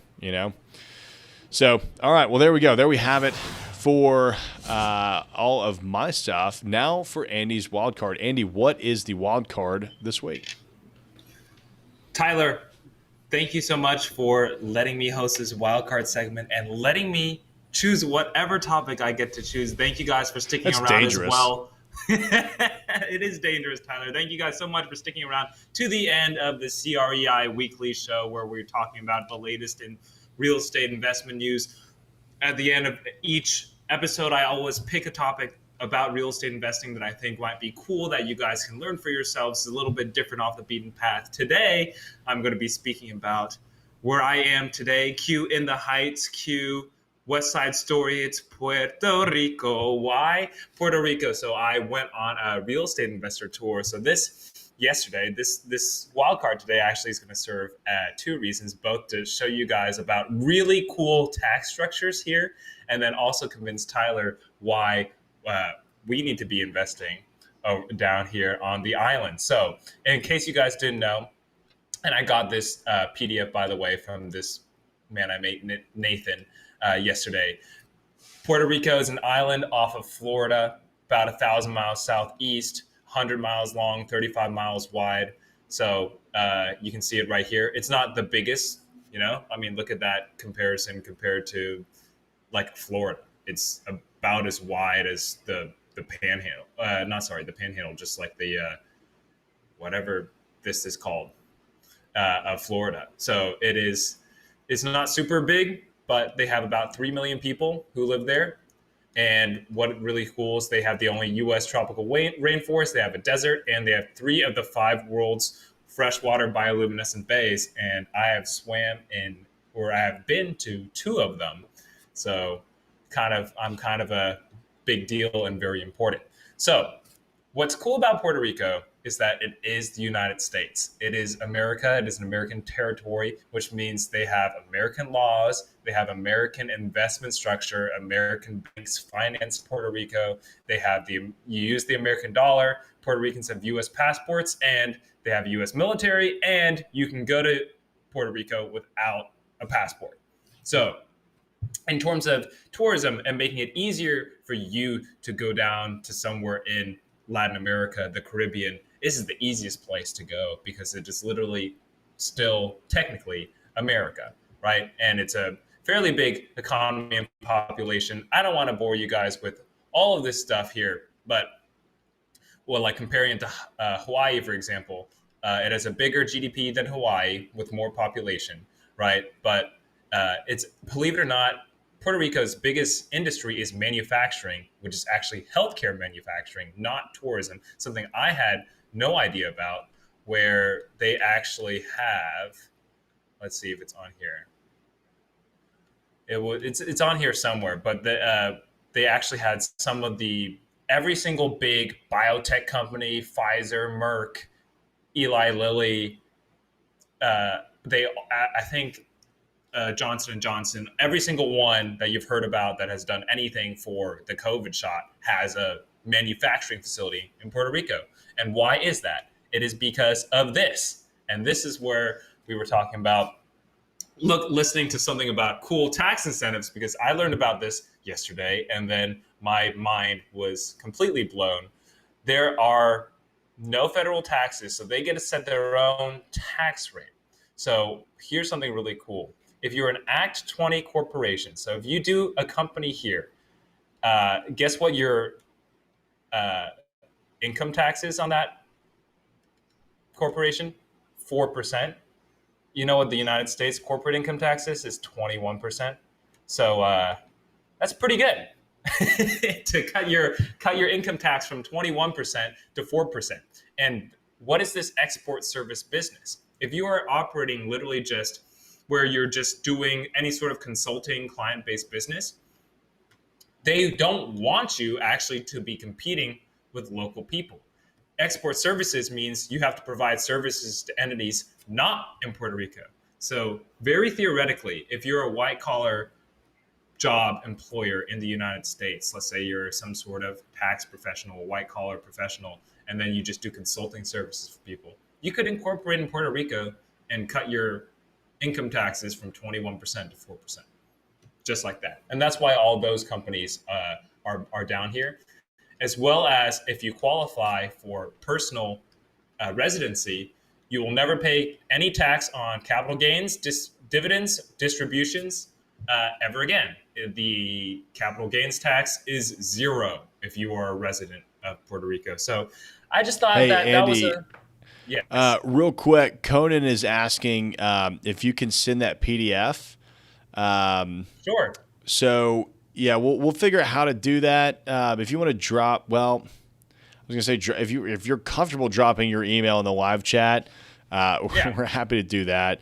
So, all right, well, there we go. There we have it for all of my stuff. Now for Andy's wild card. Andy, what is the wild card this week? Tyler, thank you so much for letting me host this wild card segment and letting me choose whatever topic I get to choose. Thank you guys for sticking around dangerous. As well. It is dangerous, Tyler. Thank you guys so much for sticking around to the end of the CREI Weekly show, where we're talking about the latest in real estate investment news. At the end of each episode, I always pick a topic about real estate investing that I think might be cool, that you guys can learn for yourselves. It's a little bit different off the beaten path. Today, I'm going to be speaking about where I am today. Cue In the Heights, cue West Side Story. It's Puerto Rico. Why Puerto Rico? So I went on a real estate investor tour. So this wild card today actually is going to serve two reasons, both to show you guys about really cool tax structures here, and then also convince Tyler why we need to be investing down here on the island. So in case you guys didn't know, and I got this PDF, by the way, from this man I met, Nathan, yesterday. Puerto Rico is an island off of Florida, about 1,000 miles southeast, 100 miles long, 35 miles wide. So you can see it right here. It's not the biggest, I mean, look at that comparison compared to like Florida. It's about as wide as the panhandle. The panhandle, just like the whatever this is called of Florida. So it's not super big, but they have about 3 million people who live there. And what really cool is they have the only U.S. tropical rainforest, they have a desert, and they have 3 of the 5 world's freshwater bioluminescent bays. And I have I have been to 2 of them. So I'm kind of a big deal and very important. So what's cool about Puerto Rico is that it is the United States. It is America. It is an American territory, which means they have American laws. They have American investment structure. American banks finance Puerto Rico. You use the American dollar. Puerto Ricans have U.S. passports, and they have U.S. military, and you can go to Puerto Rico without a passport. So in terms of tourism and making it easier for you to go down to somewhere in Latin America, the Caribbean, this is the easiest place to go because it is literally still technically America, right? And it's a fairly big economy and population. I don't want to bore you guys with all of this stuff here, but like comparing it to Hawaii, for example, it has a bigger GDP than Hawaii with more population, right? But it's, believe it or not, Puerto Rico's biggest industry is manufacturing, which is actually healthcare manufacturing, not tourism, something I had no idea about, where they actually have, let's see if it's on here. It's on here somewhere, but they actually had some of every single big biotech company, Pfizer, Merck, Eli Lilly, I think Johnson & Johnson, every single one that you've heard about that has done anything for the COVID shot has a manufacturing facility in Puerto Rico. And why is that? It is because of this. And this is where we were talking about listening to something about cool tax incentives, because I learned about this yesterday and then my mind was completely blown. There are no federal taxes, so they get to set their own tax rate. So here's something really cool. if you're an Act 20 corporation, so if you do a company here, guess what your income tax is on that corporation? 4%. You know what the United States corporate income tax is 21%. So that's pretty good to cut your income tax from 21% to 4%. And what is this export service business? If you are operating literally just where you're just doing any sort of consulting client-based business, they don't want you actually to be competing with local people. Export services means you have to provide services to entities not in Puerto Rico. So very theoretically, if you're a white collar job employer in the United States, let's say you're some sort of tax professional, white collar professional, and then you just do consulting services for people, you could incorporate in Puerto Rico and cut your income taxes from 21% to 4%, just like that. And that's why all those companies are down here. As well as if you qualify for personal residency, you will never pay any tax on capital gains, dividends, distributions ever again. The capital gains tax is zero if you are a resident of Puerto Rico. So I just thought that Andy, was a... Yeah. Real quick, Conan is asking if you can send that PDF. Sure. So... yeah, we'll figure out how to do that. If you want to drop, well, I was gonna say if you're comfortable dropping your email in the live chat, we're happy to do that.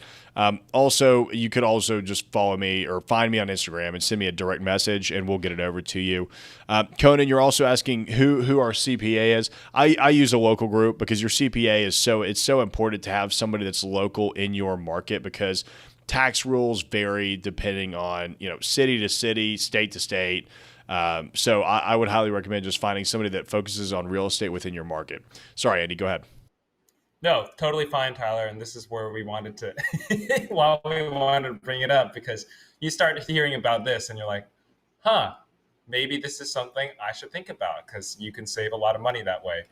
Also, you could also just follow me or find me on Instagram and send me a direct message, and we'll get it over to you. Conan, you're also asking who our CPA is. I use a local group because your CPA is so important to have somebody that's local in your market, because tax rules vary depending on, city to city, state to state. So I would highly recommend just finding somebody that focuses on real estate within your market. Sorry, Andy, go ahead. No, totally fine, Tyler. And this is where we wanted to, we wanted to bring it up, because you start hearing about this and you're like, maybe this is something I should think about, because you can save a lot of money that way.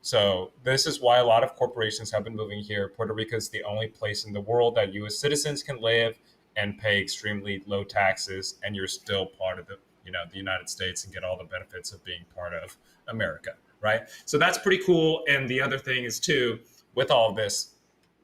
So this is why a lot of corporations have been moving here. Puerto Rico is the only place in the world that U.S. citizens can live and pay extremely low taxes, and you're still part of the United States and get all the benefits of being part of America, right? So that's pretty cool. And the other thing is too, with all of this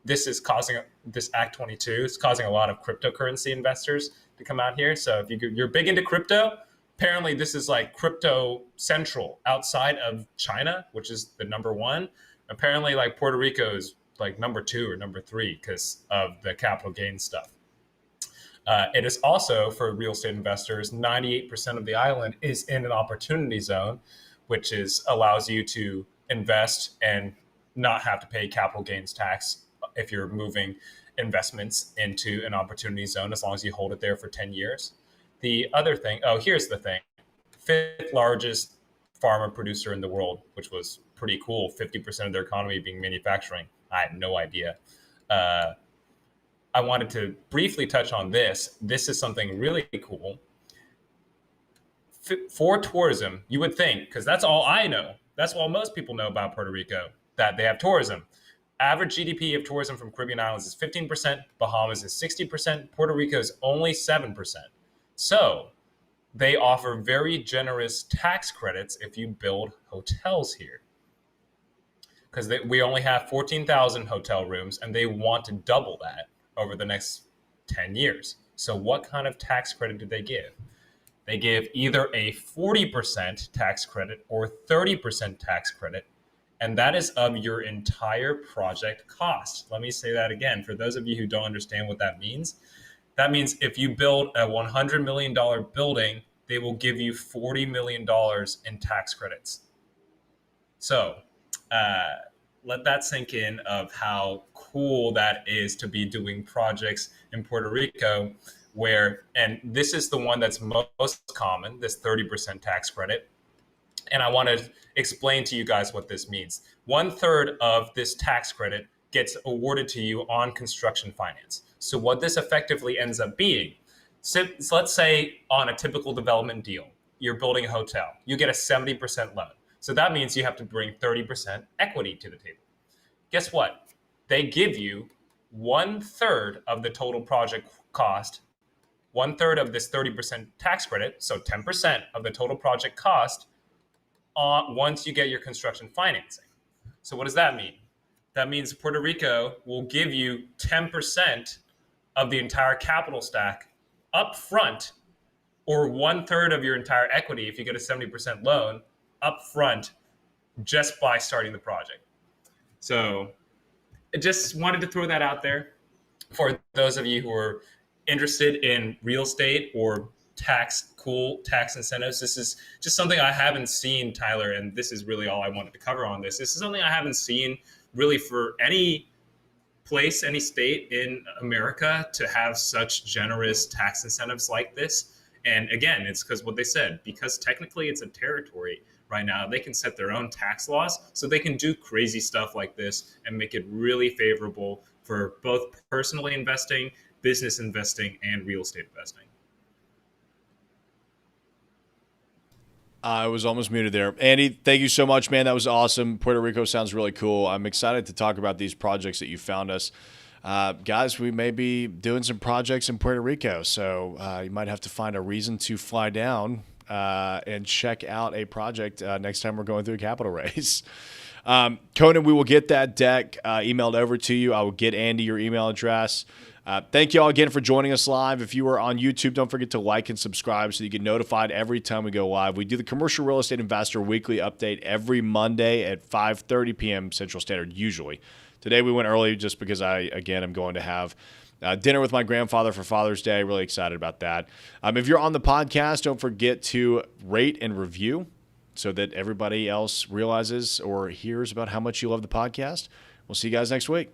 is causing this Act 22 is causing a lot of cryptocurrency investors to come out here. So if you're big into crypto, apparently this is like crypto central outside of China, which is the number one. Apparently like Puerto Rico is like number 2 or number 3 because of the capital gain stuff. It is also, for real estate investors, 98% of the island is in an opportunity zone, which allows you to invest and not have to pay capital gains tax if you're moving investments into an opportunity zone, as long as you hold it there for 10 years. The other thing, here's the thing. 5th largest pharma producer in the world, which was pretty cool. 50% of their economy being manufacturing. I had no idea. I wanted to briefly touch on this. This is something really cool. For tourism, you would think, because that's all I know. That's all most people know about Puerto Rico, that they have tourism. Average GDP of tourism from Caribbean islands is 15%. Bahamas is 60%. Puerto Rico is only 7%. So they offer very generous tax credits if you build hotels here, because we only have 14,000 hotel rooms and they want to double that over the next 10 years. So what kind of tax credit do they give? They give either a 40% tax credit or 30% tax credit, and that is of your entire project cost. Let me say that again. For those of you who don't understand what that means if you build a $100 million building, they will give you $40 million in tax credits. So let that sink in of how cool that is to be doing projects in Puerto Rico, and this is the one that's most common, this 30% tax credit. And I want to explain to you guys what this means. 1/3 of this tax credit gets awarded to you on construction finance. So what this effectively ends up being, so let's say on a typical development deal, you're building a hotel, you get a 70% loan. So that means you have to bring 30% equity to the table. Guess what? They give you 1/3 of the total project cost, 1/3 of this 30% tax credit, so 10% of the total project cost once you get your construction financing. So what does that mean? That means Puerto Rico will give you 10% of the entire capital stack up front, or 1/3 of your entire equity if you get a 70% loan up front, just by starting the project. So I just wanted to throw that out there for those of you who are interested in real estate or tax incentives. This is just something I haven't seen, Tyler, and this is really all I wanted to cover on this. This is something I haven't seen really for any place, any state in America to have such generous tax incentives like this. And again, it's because what they said, because technically it's a territory right now, they can set their own tax laws, so they can do crazy stuff like this and make it really favorable for both personally investing, business investing, and real estate investing. I was almost muted there. Andy, thank you so much, man. That was awesome. Puerto Rico sounds really cool. I'm excited to talk about these projects that you found us. Guys, we may be doing some projects in Puerto Rico, so you might have to find a reason to fly down and check out a project next time we're going through a capital raise. Conan, we will get that deck emailed over to you. I will get Andy your email address. Thank you all again for joining us live. If you are on YouTube, don't forget to like and subscribe so you get notified every time we go live. We do the Commercial Real Estate Investor Weekly Update every Monday at 5:30 p.m. Central Standard, usually. Today we went early just because I'm going to have dinner with my grandfather for Father's Day. Really excited about that. If you're on the podcast, don't forget to rate and review so that everybody else realizes or hears about how much you love the podcast. We'll see you guys next week.